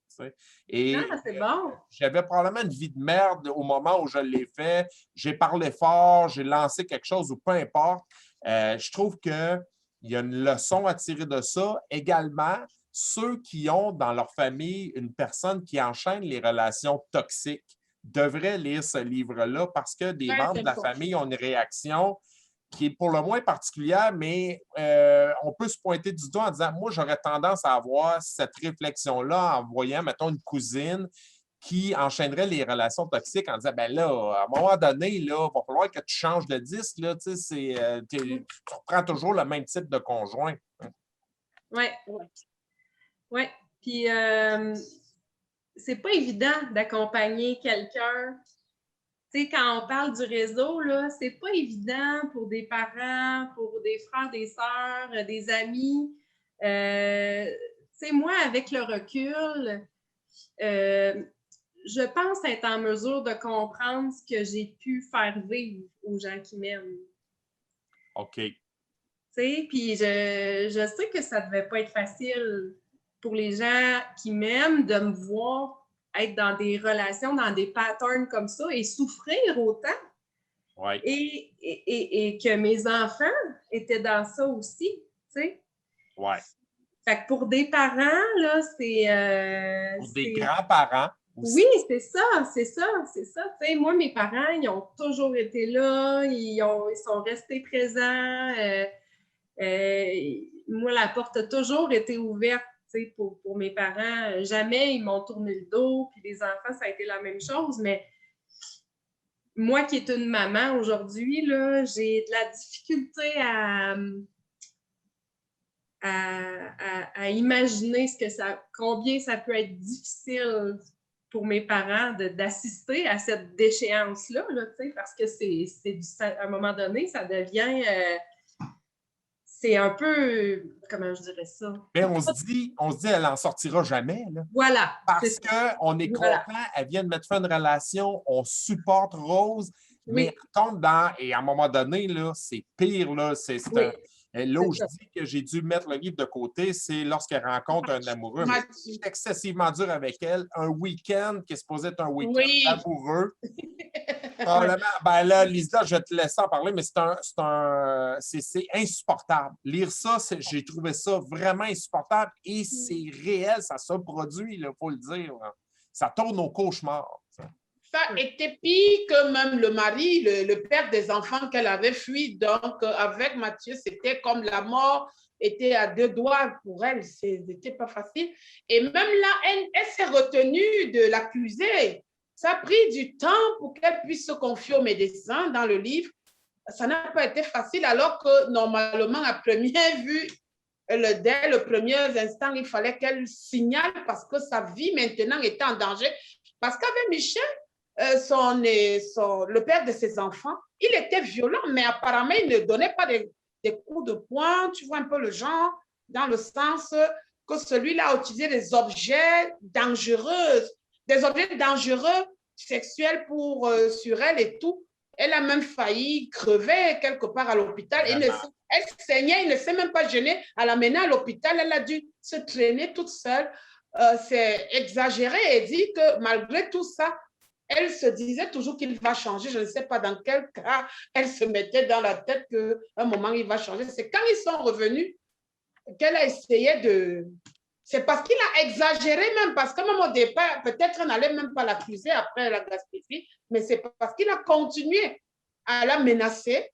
Et c'est bon. J'avais probablement une vie de merde au moment où je l'ai fait. J'ai parlé fort, j'ai lancé quelque chose ou peu importe. Je trouve qu'il y a une leçon à tirer de ça. Également, ceux qui ont dans leur famille une personne qui enchaîne les relations toxiques devraient lire ce livre-là parce que des membres de la famille ont une réaction qui est pour le moins particulière, mais on peut se pointer du doigt en disant, moi, j'aurais tendance à avoir cette réflexion-là en voyant, mettons, une cousine qui enchaînerait les relations toxiques en disant, ben là, à un moment donné, là, il va falloir que tu changes de disque, là, tu reprends toujours le même type de conjoint. Oui. Oui. Puis, c'est pas évident d'accompagner quelqu'un. Tu sais, quand on parle du réseau, là, c'est pas évident pour des parents, pour des frères, des sœurs, des amis. Tu sais, moi, avec le recul, je pense être en mesure de comprendre ce que j'ai pu faire vivre aux gens qui m'aiment. OK. Tu sais, puis je sais que ça devait pas être facile pour les gens qui m'aiment de me voir être dans des relations, dans des patterns comme ça et souffrir autant. Ouais. Et que mes enfants étaient dans ça aussi, tu sais. Ouais. Fait que pour des parents, là, Pour des grands-parents aussi. Oui, c'est ça. Tu sais, moi, mes parents, ils ont toujours été là, ils sont restés présents. Moi, la porte a toujours été ouverte, tu sais, pour mes parents. Jamais ils m'ont tourné le dos, puis les enfants, ça a été la même chose, mais moi qui est une maman aujourd'hui, là, j'ai de la difficulté à imaginer combien ça peut être difficile pour mes parents d'assister à cette déchéance-là, là, parce que à un moment donné, ça devient... c'est un peu... Comment je dirais ça? Mais on se dit, elle n'en sortira jamais. Là. Voilà. Parce qu'on est content, elle vient de mettre fin à une relation, on supporte Rose, mais elle tombe dans... Et à un moment donné, là, c'est pire. Là, là où je dis que j'ai dû mettre le livre de côté, c'est lorsqu'elle rencontre un amoureux. Mais c'est excessivement dur avec elle. Un week-end qui est supposé être un week-end amoureux. Probablement. Ben là, Lisa, je vais te laisser en parler, mais c'est insupportable. Lire ça, j'ai trouvé ça vraiment insupportable et c'est réel, ça se produit, il faut le dire. Là. Ça tourne au cauchemar. Ça était pire que même le mari, le père des enfants qu'elle avait fui. Donc, avec Mathieu, c'était comme la mort était à 2 doigts pour elle. C'était pas facile. Et même là, elle s'est retenue de l'accuser. Ça a pris du temps pour qu'elle puisse se confier au médecin dans le livre. Ça n'a pas été facile, alors que normalement, à première vue, dès le premier instant, il fallait qu'elle signale parce que sa vie maintenant était en danger. Parce qu'avec Michel, le père de ses enfants, il était violent, mais apparemment, il ne donnait pas des coups de poing, tu vois un peu le genre, dans le sens que celui-là a utilisé des objets dangereux sexuels sur elle et tout. Elle a même failli crever quelque part à l'hôpital. Elle saignait, il ne s'est même pas gêné à l'amener à l'hôpital. Elle a dû se traîner toute seule. C'est exagéré et dit que malgré tout ça, elle se disait toujours qu'il va changer. Je ne sais pas dans quel cas elle se mettait dans la tête qu'à un moment, il va changer. C'est quand ils sont revenus qu'elle a essayé de... C'est parce qu'il a exagéré même, parce que même au départ, peut-être on n'allait même pas l'accuser après la Gaspésie, mais c'est parce qu'il a continué à la menacer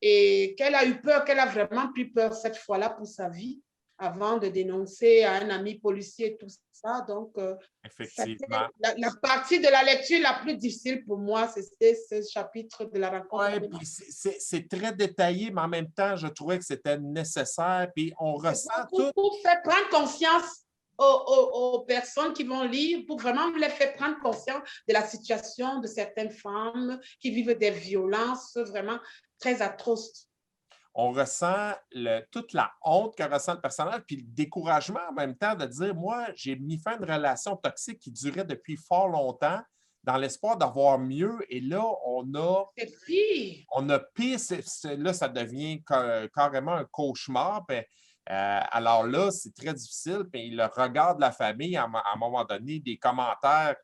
et qu'elle a eu peur, qu'elle a vraiment pris peur cette fois-là pour sa vie avant de dénoncer à un ami policier et tout ça. Donc, effectivement. La partie de la lecture la plus difficile pour moi, c'était ce chapitre de la rencontre. Oui, puis c'est très détaillé, mais en même temps, je trouvais que c'était nécessaire. Puis on ressent tout. Pour faire prendre conscience aux personnes qui vont lire, pour vraiment les faire prendre conscience de la situation de certaines femmes qui vivent des violences vraiment très atroces. On ressent toute la honte que ressent le personnage, puis le découragement en même temps de dire, moi, j'ai mis fin à une relation toxique qui durait depuis fort longtemps, dans l'espoir d'avoir mieux. Et là, on a pire. Là, ça devient carrément un cauchemar. Puis, alors là, c'est très difficile. Puis le regard de la famille, à un moment donné, des commentaires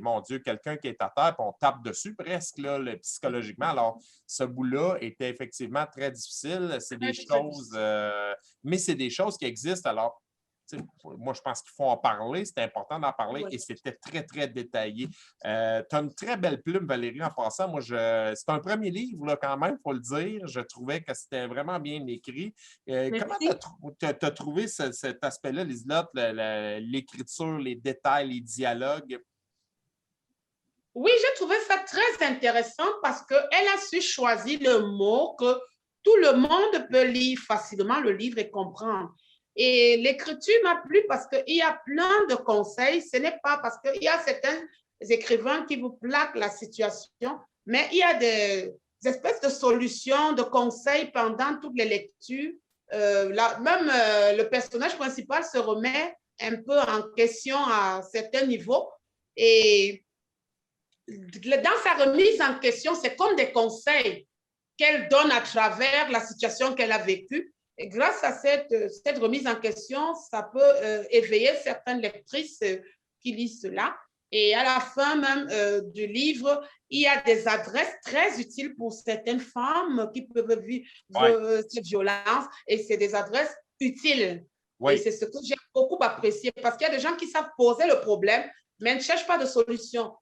mon Dieu, quelqu'un qui est à terre, puis on tape dessus presque, là, psychologiquement. Alors, ce bout-là était effectivement très difficile. C'est des choses, mais c'est des choses qui existent. Alors, moi, je pense qu'il faut en parler. C'est important d'en parler et c'était très, très détaillé. Tu as une très belle plume, Valérie, en passant. Moi, c'est un premier livre, là, quand même, il faut le dire. Je trouvais que c'était vraiment bien écrit. Comment tu as trouvé cet aspect-là, Liselotte, l'écriture, les détails, les dialogues? Oui, j'ai trouvé ça très intéressant parce qu'elle a su choisir le mot que tout le monde peut lire facilement le livre et comprendre. Et l'écriture m'a plu parce qu'il y a plein de conseils. Ce n'est pas parce qu'il y a certains écrivains qui vous plaquent la situation, mais il y a des espèces de solutions, de conseils pendant toutes les lectures. Même le personnage principal se remet un peu en question à certains niveaux. Et dans sa remise en question, c'est comme des conseils qu'elle donne à travers la situation qu'elle a vécue. Et grâce à cette remise en question, ça peut éveiller certaines lectrices qui lisent cela. Et à la fin même du livre, il y a des adresses très utiles pour certaines femmes qui peuvent vivre cette violence. Et c'est des adresses utiles Oui. Et c'est ce que j'ai beaucoup apprécié parce qu'il y a des gens qui savent poser le problème, mais ne cherchent pas de solution.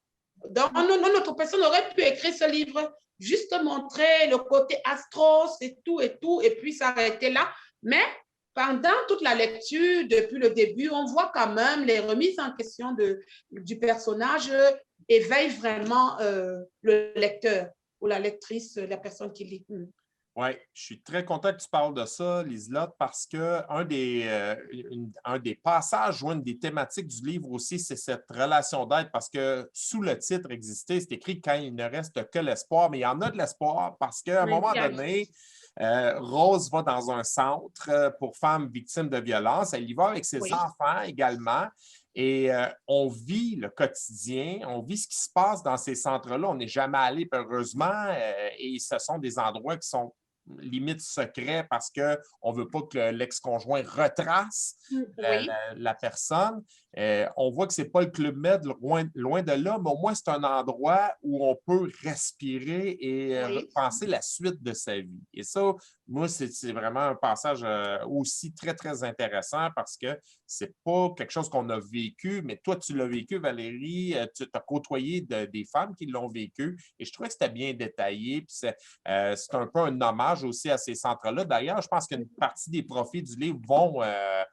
Donc, notre personne aurait pu écrire ce livre, juste montrer le côté astros et tout, et puis s'arrêter là. Mais pendant toute la lecture, depuis le début, on voit quand même les remises en question du personnage éveillent vraiment le lecteur ou la lectrice, la personne qui lit. Oui, je suis très content que tu parles de ça, Liselotte, parce qu'un des passages ou une des thématiques du livre aussi, c'est cette relation d'aide, parce que sous le titre existait, c'est écrit « Quand il ne reste que l'espoir », mais il y en a de l'espoir parce qu'à un moment donné, Rose va dans un centre pour femmes victimes de violences. Elle y va avec ses enfants également. Et on vit le quotidien, on vit ce qui se passe dans ces centres-là. On n'est jamais allé, heureusement, et ce sont des endroits qui sont limite secrets parce qu'on ne veut pas que l'ex-conjoint retrace la personne. On voit que ce n'est pas le Club Med, loin de là, mais au moins c'est un endroit où on peut respirer et penser la suite de sa vie. Et ça, moi, c'est vraiment un passage aussi très, très intéressant parce que c'est pas quelque chose qu'on a vécu, mais toi, tu l'as vécu, Valérie, tu as côtoyé des femmes qui l'ont vécu et je trouvais que c'était bien détaillé. Puis c'est un peu un hommage aussi à ces centres-là. D'ailleurs, je pense qu'une partie des profits du livre vont à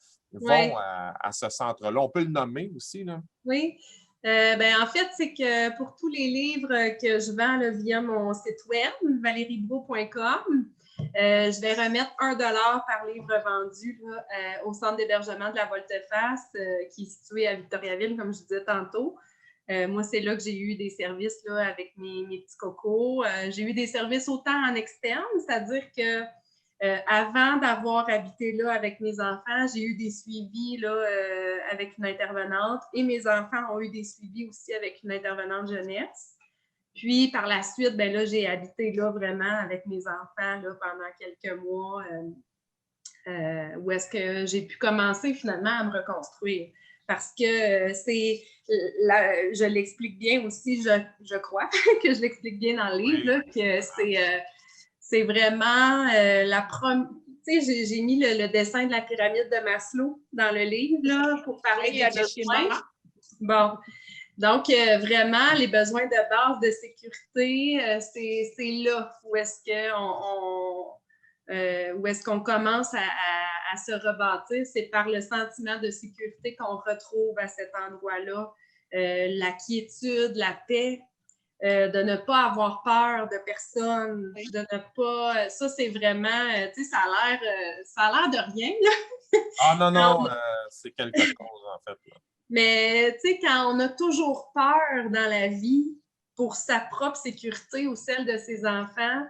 ce centre-là. On peut le nommer aussi, là. Oui. En fait, c'est que pour tous les livres que je vends là, via mon site web, valeriebro.com, je vais remettre 1 $ par livre vendu là, au centre d'hébergement de la Volte-Face, qui est situé à Victoriaville, comme je disais tantôt. Moi, c'est là que j'ai eu des services là, avec mes petits cocos. J'ai eu des services autant en externe, c'est-à-dire que avant d'avoir habité là avec mes enfants, j'ai eu des suivis là, avec une intervenante et mes enfants ont eu des suivis aussi avec une intervenante jeunesse. Puis, par la suite, ben là, j'ai habité là vraiment avec mes enfants là, pendant quelques mois où est-ce que j'ai pu commencer finalement à me reconstruire. Parce que je l'explique bien aussi, je crois que je l'explique bien dans le livre, là, que c'est vraiment la première. Tu sais, j'ai mis le dessin de la pyramide de Maslow dans le livre là, pour parler des besoins. Bon. Donc, vraiment, les besoins de base de sécurité, c'est là où est-ce qu'on commence à se rebâtir. C'est par le sentiment de sécurité qu'on retrouve à cet endroit-là. La quiétude, la paix, de ne pas avoir peur de personne, de ne pas... Ça, c'est vraiment... tu sais, ça a l'air de rien, là. Ah non, c'est quelque chose, en fait. Là. Mais, tu sais, quand on a toujours peur dans la vie pour sa propre sécurité ou celle de ses enfants,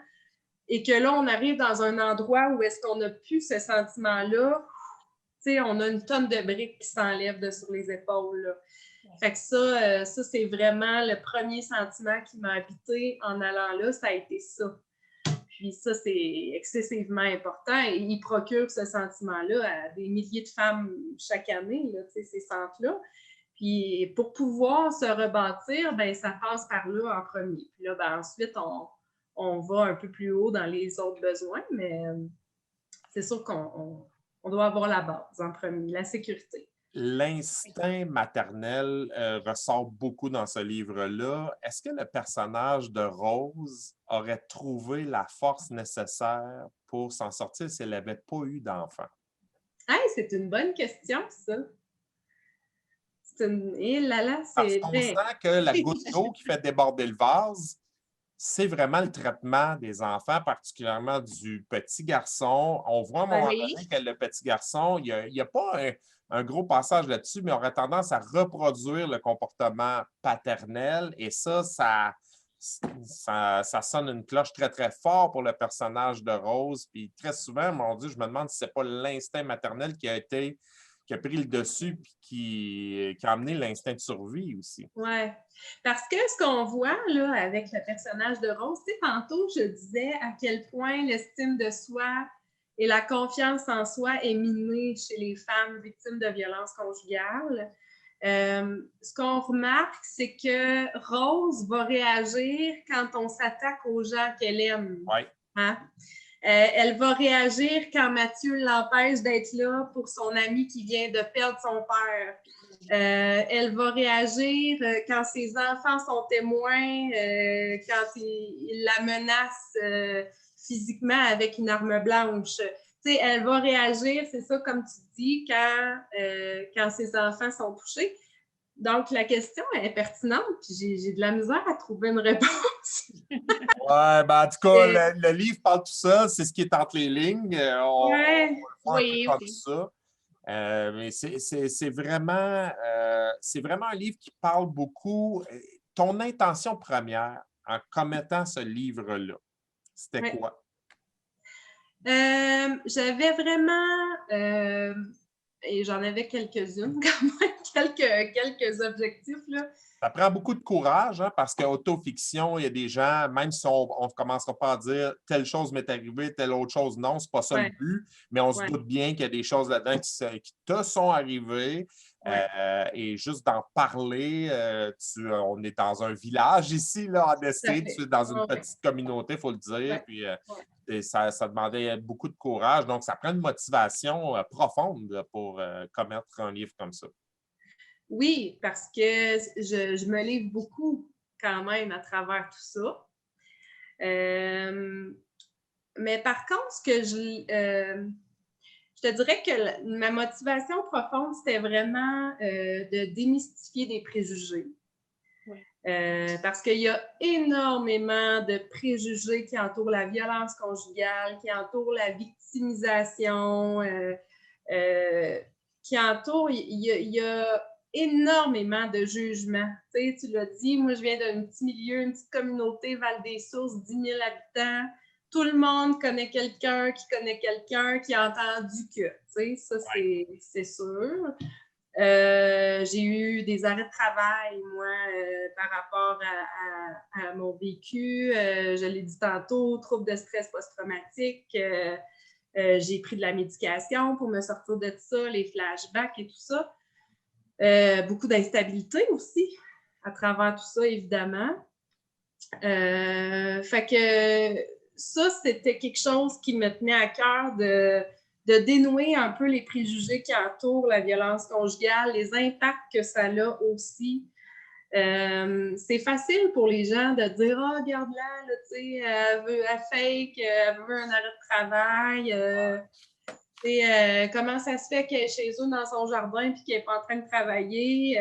et que là, on arrive dans un endroit où est-ce qu'on n'a plus ce sentiment-là, tu sais, on a une tonne de briques qui s'enlèvent de sur les épaules, là. Fait que ça, c'est vraiment le premier sentiment qui m'a habité en allant là, ça a été ça. Puis ça, c'est excessivement important et il procure ce sentiment-là à des milliers de femmes chaque année, là, ces centres-là. Puis pour pouvoir se rebâtir, ben ça passe par là en premier. Puis là, ben, ensuite, on va un peu plus haut dans les autres besoins, mais c'est sûr qu'on doit avoir la base en premier, la sécurité. L'instinct maternel ressort beaucoup dans ce livre-là. Est-ce que le personnage de Rose aurait trouvé la force nécessaire pour s'en sortir si elle n'avait pas eu d'enfant? Hey, c'est une bonne question, ça. Et là, Parce qu'on sent que la goutte d'eau qui fait déborder le vase, c'est vraiment le traitement des enfants, particulièrement du petit garçon. On voit à un moment donné que le petit garçon, il n'y a pas un gros passage là-dessus, mais on aurait tendance à reproduire le comportement paternel. Et ça sonne une cloche très, très fort pour le personnage de Rose. Puis très souvent, mon Dieu, je me demande si ce n'est pas l'instinct maternel qui a pris le dessus et qui a amené l'instinct de survie aussi. Oui, parce que ce qu'on voit là, avec le personnage de Rose, tu sais, tantôt, je disais à quel point l'estime de soi et la confiance en soi est minée chez les femmes victimes de violences conjugales. Ce qu'on remarque, c'est que Rose va réagir quand on s'attaque aux gens qu'elle aime. Oui. Hein? Elle va réagir quand Mathieu l'empêche d'être là pour son ami qui vient de perdre son père. Elle va réagir quand ses enfants sont témoins, quand il la menace physiquement avec une arme blanche. T'sais, elle va réagir, c'est ça, comme tu dis, quand ses enfants sont touchés. Donc, la question est pertinente, puis j'ai de la misère à trouver une réponse. Ouais, ben en tout cas, le livre parle tout ça, c'est ce qui est entre les lignes. On Ouais. le voit un peu Oui, comme oui. ça. Mais c'est vraiment un livre qui parle beaucoup. Ton intention première en commettant ce livre-là, c'était Ouais. quoi? J'avais vraiment, et j'en avais quelques-unes quand même, quelques objectifs, là. Ça prend beaucoup de courage, hein, parce qu'autofiction, il y a des gens, même si on ne commencera pas à dire telle chose m'est arrivée, telle autre chose, non, c'est pas ça le Ouais. but, mais on se Ouais. doute bien qu'il y a des choses là-dedans qui te sont arrivées. Ouais. Et juste d'en parler, on est dans un village ici, là, en Estrie, tu es dans une Ouais. petite communauté, il faut le dire, Ouais. puis Ouais. et ça demandait beaucoup de courage, donc ça prend une motivation profonde là, pour commettre un livre comme ça. Oui, parce que je me livre beaucoup quand même à travers tout ça. Mais par contre, je te dirais que ma motivation profonde, c'était vraiment de démystifier des préjugés. Ouais. Parce qu'il y a énormément de préjugés qui entourent la violence conjugale, qui entourent la victimisation, qui entourent, il y a énormément de jugements. Tu sais, tu l'as dit, moi, je viens d'un petit milieu, une petite communauté, Val-des-Sources, 10 000 habitants. Tout le monde connaît quelqu'un qui a entendu que. Tu sais, ça, c'est sûr. J'ai eu des arrêts de travail, moi, par rapport à mon vécu. Je l'ai dit tantôt, troubles de stress post-traumatique. J'ai pris de la médication pour me sortir de ça, les flashbacks et tout ça. Beaucoup d'instabilité aussi à travers tout ça, évidemment. Fait que ça, c'était quelque chose qui me tenait à cœur de dénouer un peu les préjugés qui entourent la violence conjugale, les impacts que ça a aussi. C'est facile pour les gens de dire « Ah, regarde-la, là, tu sais, elle fake, elle veut un arrêt de travail. Comment ça se fait qu'elle est chez eux dans son jardin et qu'elle n'est pas en train de travailler. »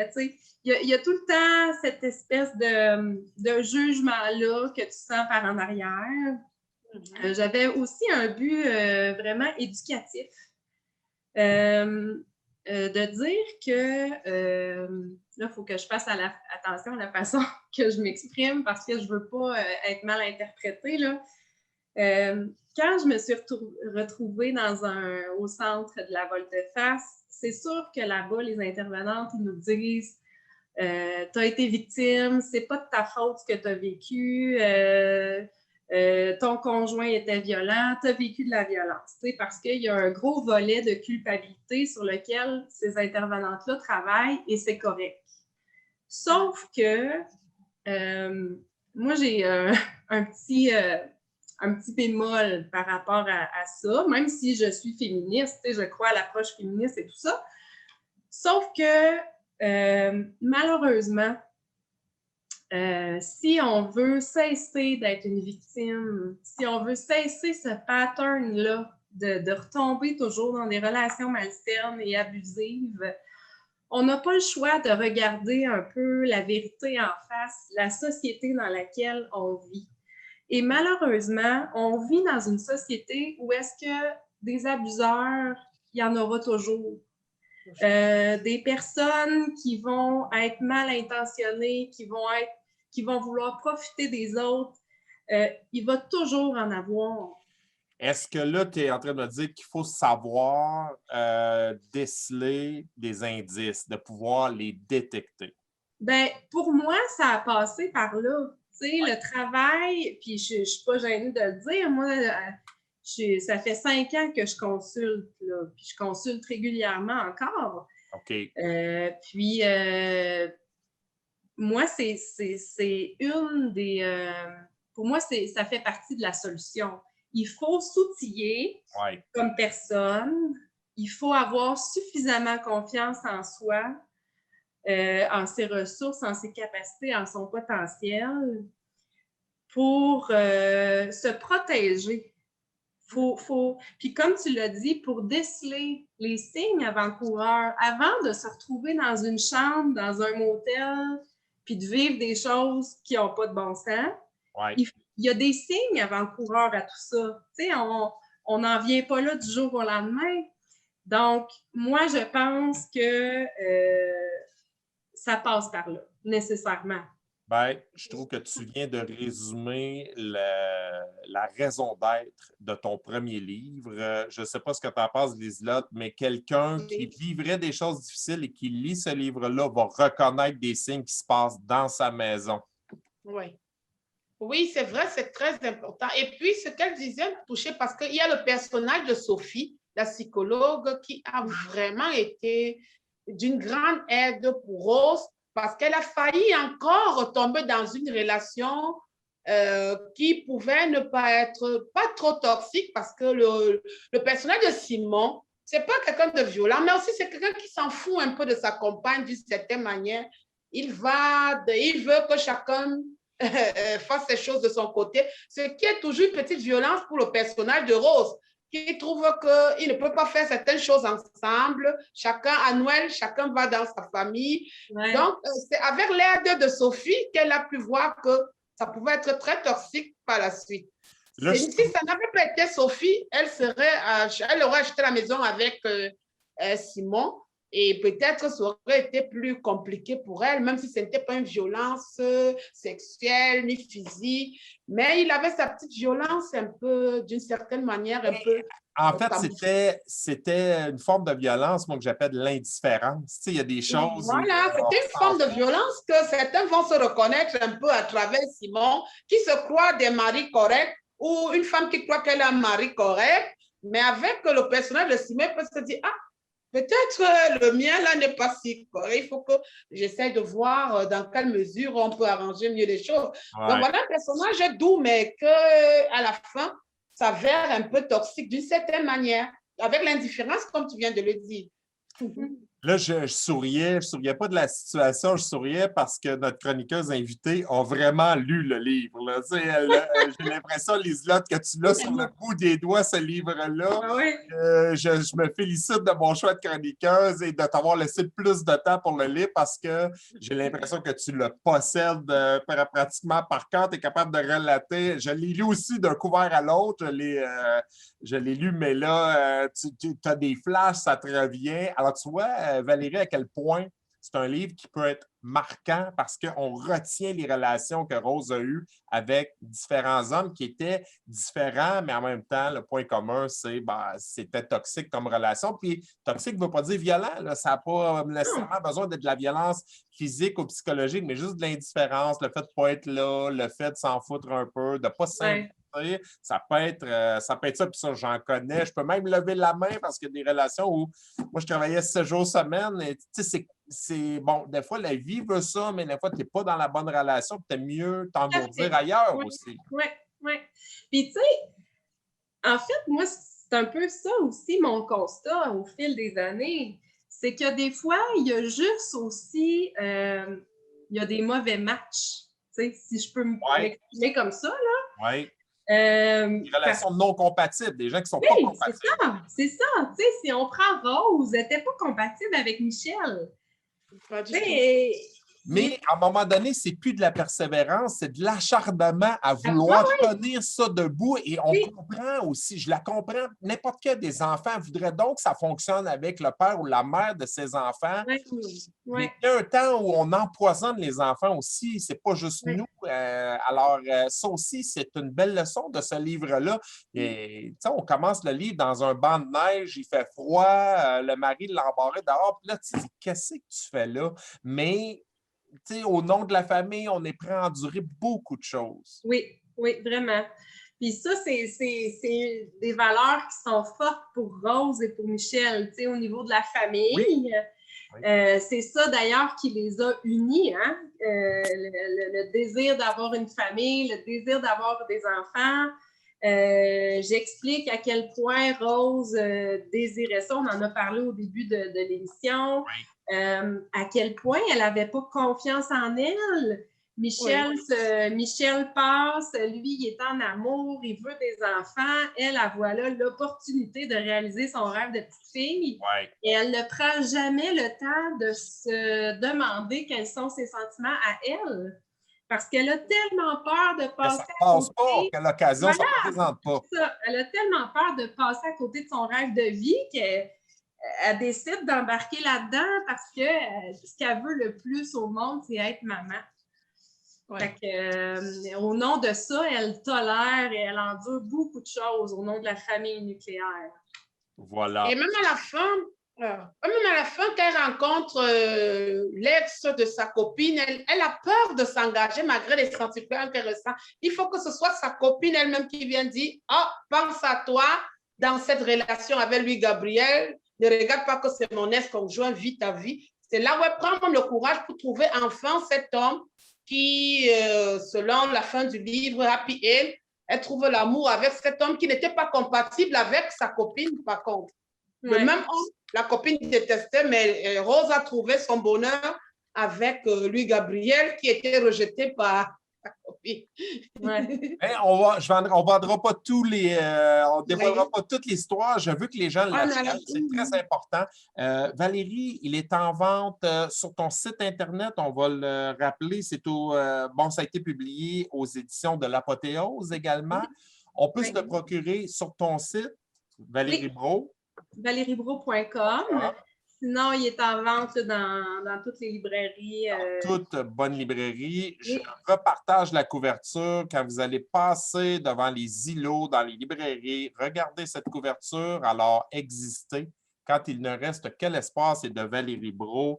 Il y a tout le temps cette espèce de jugement-là que tu sens par en arrière. J'avais aussi un but vraiment éducatif. De dire que là, il faut que je fasse attention à la façon que je m'exprime parce que je ne veux pas être mal interprétée, là. Quand je me suis retrouvée au centre de la volte-face, c'est sûr que là-bas, les intervenantes ils nous disent « Tu as été victime, c'est pas de ta faute ce que tu as vécu, ton conjoint était violent, tu as vécu de la violence. » Parce qu'il y a un gros volet de culpabilité sur lequel ces intervenantes-là travaillent et c'est correct. Sauf que moi, j'ai un petit bémol par rapport à ça, même si je suis féministe, je crois à l'approche féministe et tout ça. Sauf que malheureusement, si on veut cesser d'être une victime, si on veut cesser ce pattern-là de retomber toujours dans des relations malsaines et abusives, on n'a pas le choix de regarder un peu la vérité en face, la société dans laquelle on vit. Et malheureusement, on vit dans une société où est-ce que des abuseurs, il y en aura toujours. Des personnes qui vont être mal intentionnées, qui vont vouloir profiter des autres, il va toujours en avoir. Est-ce que là, tu es en train de me dire qu'il faut savoir déceler des indices, de pouvoir les détecter? Bien, pour moi, ça a passé par là. Tu sais, le travail, puis je ne suis pas gênée de le dire, moi, ça fait 5 ans que je consulte, là, puis je consulte régulièrement encore. OK. Puis, moi, c'est une des... pour moi, ça fait partie de la solution. il faut s'outiller comme personne. Il faut avoir suffisamment confiance en soi, en ses ressources, en ses capacités, en son potentiel pour se protéger. Puis comme tu l'as dit, pour déceler les signes avant-coureurs, avant de se retrouver dans une chambre, dans un motel, puis de vivre des choses qui n'ont pas de bon sens, il y a des signes avant-coureurs à tout ça. Tu sais, on n'en vient pas là du jour au lendemain. Donc, moi, je pense que ça passe par là, nécessairement. Bien, je trouve que tu viens de résumer la raison d'être de ton premier livre. Je ne sais pas ce que tu en penses, Liselotte, mais quelqu'un qui vivrait des choses difficiles et qui lit ce livre-là va reconnaître des signes qui se passent dans sa maison. Oui. Oui, c'est vrai, c'est très important. Et puis, ce qu'elle disait me touchait parce qu'il y a le personnage de Sophie, la psychologue, qui a vraiment été d'une grande aide pour Rose parce qu'elle a failli encore tomber dans une relation qui pouvait ne pas être pas trop toxique parce que le personnage de Simon, c'est pas quelqu'un de violent, mais aussi c'est quelqu'un qui s'en fout un peu de sa compagne d'une certaine manière. Il veut que chacun fasse ses choses de son côté, ce qui est toujours une petite violence pour le personnage de Rose, qui trouve qu'il ne peut pas faire certaines choses ensemble. Chacun, à Noël, chacun va dans sa famille. Ouais. Donc, c'est avec l'aide de Sophie qu'elle a pu voir que ça pouvait être très toxique par la suite. Si ça n'avait pas été Sophie, elle aurait acheté la maison avec Simon. Et peut-être ça aurait été plus compliqué pour elle, même si ce n'était pas une violence sexuelle ni physique. Mais il avait sa petite violence un peu, d'une certaine manière, un peu... En fait, c'était une forme de violence, moi, que j'appelle l'indifférence. Tu sais, il y a des choses... Voilà, c'était une forme de violence que certains vont se reconnaître un peu à travers Simon, qui se croit des maris corrects, ou une femme qui croit qu'elle a un mari correct, mais avec le personnage de Simon, elle peut se dire, ah, peut-être le mien, là, n'est pas si correct. Il faut que j'essaie de voir dans quelle mesure on peut arranger mieux les choses. Ouais. Donc, voilà un personnage doux, mais qu'à la fin, s'avère un peu toxique d'une certaine manière, avec l'indifférence, comme tu viens de le dire. Là, je souriais pas de la situation, je souriais parce que notre chroniqueuse invitée a vraiment lu le livre. J'ai l'impression, Liselotte, que tu l'as sur le bout des doigts, ce livre-là. Ah oui. Je me félicite de mon choix de chroniqueuse et de t'avoir laissé plus de temps pour le lire parce que j'ai l'impression que tu le possèdes pratiquement par cœur. Tu es capable de relater. Je l'ai lu aussi d'un couvert à l'autre. Je l'ai lu, mais là, tu as des flashs, ça te revient. Alors, tu vois, Valérie, à quel point c'est un livre qui peut être marquant parce qu'on retient les relations que Rose a eues avec différents hommes qui étaient différents, mais en même temps, le point commun, c'était toxique comme relation. Puis, toxique ne veut pas dire violent. Là. Ça n'a pas nécessairement besoin d'être de la violence physique ou psychologique, mais juste de l'indifférence, le fait de ne pas être là, le fait de s'en foutre un peu, de ne pas s'impliquer. Ça peut être ça, puis ça, j'en connais. Je peux même lever la main parce qu'il y a des relations où moi, je travaillais 7 jours semaine et tu sais, c'est bon, des fois, la vie veut ça, mais des fois, tu n'es pas dans la bonne relation, puis tu es mieux t'engourdir ailleurs aussi. Oui. Puis, tu sais, en fait, moi, c'est un peu ça aussi mon constat au fil des années. C'est que des fois, il y a juste aussi, il y a des mauvais matchs. Tu sais, si je peux m'exprimer comme ça, là. Oui. Des relations non compatibles, des gens qui ne sont pas compatibles. C'est ça. Tu sais, si on prend Rose, elle n'était pas compatible avec Michel. Pas du tout. Mais à un moment donné, c'est plus de la persévérance, c'est de l'acharnement à vouloir tenir ça debout. Et on comprend aussi, je la comprends, n'importe quel des enfants voudrait donc que ça fonctionne avec le père ou la mère de ses enfants. Mais il y a un temps où on empoisonne les enfants aussi, c'est pas juste nous. Alors, ça aussi, c'est une belle leçon de ce livre-là. Et, on commence le livre dans un banc de neige, il fait froid, le mari l'a embarré dehors, puis là, tu te dis, qu'est-ce que tu fais là? Mais au nom de la famille, on est prêt à endurer beaucoup de choses. Oui, vraiment. Puis ça, c'est des valeurs qui sont fortes pour Rose et pour Michel, au niveau de la famille. Oui. C'est ça, d'ailleurs, qui les a unis, hein? Le désir d'avoir une famille, le désir d'avoir des enfants. J'explique à quel point Rose désirait ça. On en a parlé au début de l'émission. À quel point elle n'avait pas confiance en elle. Michel passe, lui, il est en amour, il veut des enfants. Elle voit là l'opportunité de réaliser son rêve de petite fille. Et elle ne prend jamais le temps de se demander quels sont ses sentiments à elle. Parce qu'elle a tellement peur de passer à côté. Que l'occasion ne se présente pas. Elle a tellement peur de passer à côté de son rêve de vie qu'elle décide d'embarquer là-dedans parce que ce qu'elle veut le plus au monde, c'est être maman. Fait que, au nom de ça, elle tolère et elle endure beaucoup de choses au nom de la famille nucléaire. Voilà. Et même à la fin, quand elle rencontre l'ex de sa copine, elle a peur de s'engager malgré les sentiments intéressants. Il faut que ce soit sa copine elle-même qui vient dire « Oh, pense à toi dans cette relation avec lui, Gabriel. Ne regarde pas que c'est mon ex-conjoint, vis ta vie. » C'est là où elle prend le courage pour trouver enfin cet homme qui, selon la fin du livre Happy End, elle trouve l'amour avec cet homme qui n'était pas compatible avec sa copine, par contre. Le même homme, la copine détestait, mais Rose a trouvé son bonheur avec lui, Gabriel, qui était rejeté par sa copine. On ne vendra pas on ne dévoilera pas toute l'histoire. Je veux que les gens l'achètent. C'est très important. Valérie, il est en vente sur ton site Internet. On va le rappeler. Ça a été publié aux éditions de l'Apothéose également. On peut se le procurer sur ton site, Valérie Brault. ValérieBrault.com. Sinon, il est en vente dans toutes les librairies. Toutes bonnes librairies. Je repartage la couverture. Quand vous allez passer devant les îlots dans les librairies, regardez cette couverture. Alors, existez. Quand il ne reste que l'espace, c'est de Valérie Brault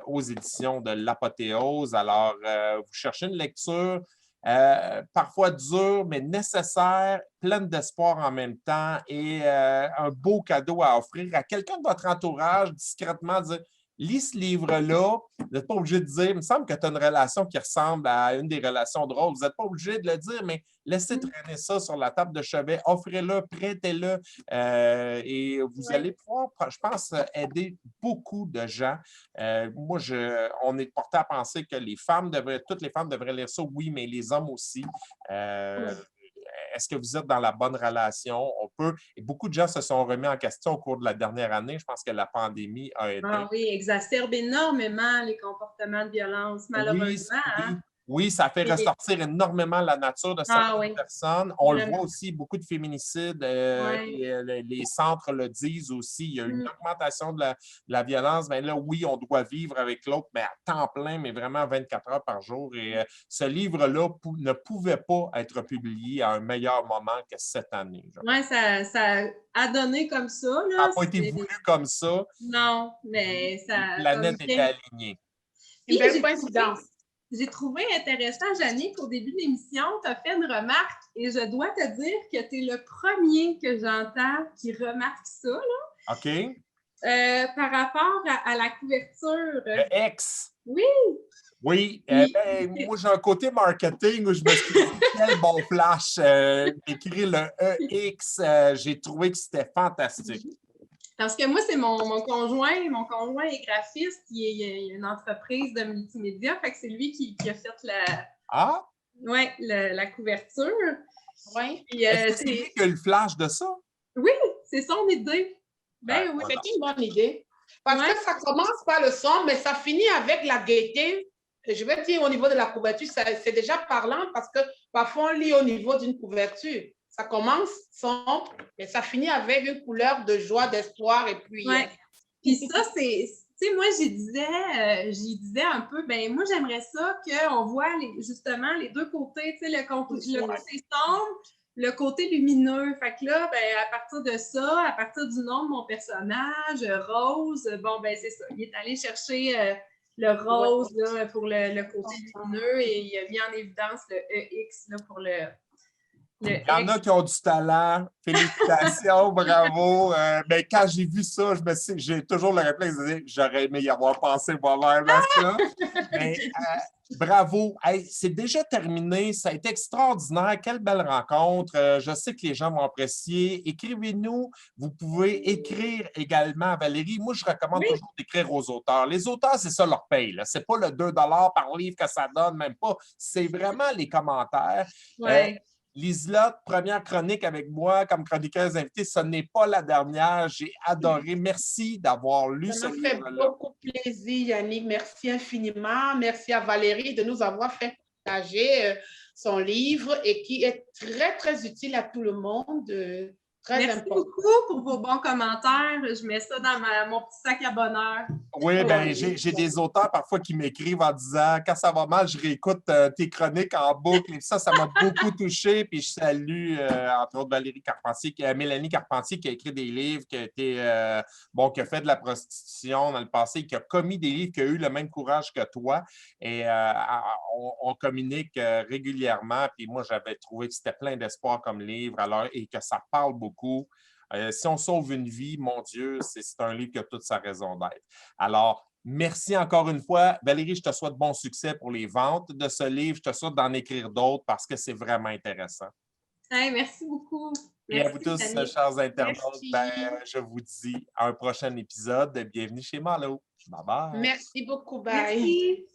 aux éditions de l'Apothéose. Alors, vous cherchez une lecture parfois dure, mais nécessaire, pleine d'espoir en même temps et un beau cadeau à offrir à quelqu'un de votre entourage, discrètement dire « Lis ce livre-là ». Vous n'êtes pas obligé de dire « Il me semble que tu as une relation qui ressemble à une des relations drôles ». Vous n'êtes pas obligé de le dire, mais laissez traîner ça sur la table de chevet, offrez-le, prêtez-le et vous allez pouvoir, je pense, aider beaucoup de gens. Moi, on est porté à penser que toutes les femmes devraient lire ça, oui, mais les hommes aussi. Est-ce que vous êtes dans la bonne relation? Et beaucoup de gens se sont remis en question au cours de la dernière année. Je pense que la pandémie a aidé. Ah oui, exacerbe énormément les comportements de violence, malheureusement. Oui, ça fait ressortir énormément la nature de certaines personnes. On le voit aussi, beaucoup de féminicides. Les centres le disent aussi. Il y a une augmentation de la violence. Mais là, oui, on doit vivre avec l'autre, mais à temps plein, mais vraiment 24 heures par jour. Et ce livre-là ne pouvait pas être publié à un meilleur moment que cette année. Oui, ça a donné comme ça. Là. Ça n'a pas été voulu comme ça. Non, mais ça... La planète était alignée. Une belle coïncidence. J'ai trouvé intéressant, Jannick, au début de l'émission, tu as fait une remarque et je dois te dire que tu es le premier que j'entends qui remarque ça. Là. OK. Par rapport à la couverture. Le X. Oui. Oui. Moi, j'ai un côté marketing où je me suis dit, quel bon flash. Écrire le EX, j'ai trouvé que c'était fantastique. Parce que moi, c'est mon conjoint. Mon conjoint est graphiste. Il a une entreprise de multimédia. Fait que c'est lui qui a fait la couverture. Oui. C'est lui qui a eu le flash de ça? Oui, c'est son idée. Oui. C'est une bonne idée. Parce que ça commence par le son, mais ça finit avec la gaieté. Je vais dire au niveau de la couverture, c'est déjà parlant parce que parfois on lit au niveau d'une couverture. Ça commence sombre, mais ça finit avec une couleur de joie, d'espoir et puis... Puis ça, c'est... Tu sais, moi, j'y disais un peu, ben moi, j'aimerais ça qu'on voit justement les deux côtés, tu sais, le côté sombre, le côté lumineux. Fait que là, ben, à partir de ça, à partir du nom de mon personnage, Rose, bon, ben c'est ça. Il est allé chercher le rose là, pour le côté lumineux et il a mis en évidence le EX là, pour le Le Il y en a qui ont du talent. Félicitations, bravo. Mais quand j'ai vu ça, j'ai toujours le réflexe de dire j'aurais aimé y avoir pensé moi-même à ça. Mais bravo. Hey, c'est déjà terminé. Ça a été extraordinaire. Quelle belle rencontre. Je sais que les gens vont apprécier. Écrivez-nous. Vous pouvez écrire également à Valérie. Moi, je recommande toujours d'écrire aux auteurs. Les auteurs, c'est ça leur paye. Ce n'est pas le 2 par livre que ça donne, même pas. C'est vraiment les commentaires. Ouais. Liselotte, première chronique avec moi comme chroniqueuse invitée, ce n'est pas la dernière. J'ai adoré. Merci d'avoir lu ce Ça m'a fait livre-là. beaucoup plaisir, Yannick. Merci infiniment. Merci à Valérie de nous avoir fait partager son livre et qui est très, très utile à tout le monde. Très Merci important. beaucoup pour vos bons commentaires. Je mets ça dans mon petit sac à bonheur. Oui, bien, j'ai des auteurs parfois qui m'écrivent en disant quand ça va mal, je réécoute tes chroniques en boucle et ça m'a beaucoup touché. Puis je salue, entre autres, Mélanie Carpentier qui a écrit des livres, qui a fait de la prostitution dans le passé, qui a commis des livres, qui a eu le même courage que toi. Et on communique régulièrement. Puis moi, j'avais trouvé que c'était plein d'espoir comme livre et que ça parle beaucoup. Si on sauve une vie, mon Dieu, c'est un livre qui a toute sa raison d'être. Alors, merci encore une fois. Valérie, je te souhaite bon succès pour les ventes de ce livre. Je te souhaite d'en écrire d'autres parce que c'est vraiment intéressant. Hey, merci beaucoup. Et à vous tous, chers internautes, je vous dis à un prochain épisode. Bienvenue chez Malo. Bye bye. Merci beaucoup. Bye. Merci.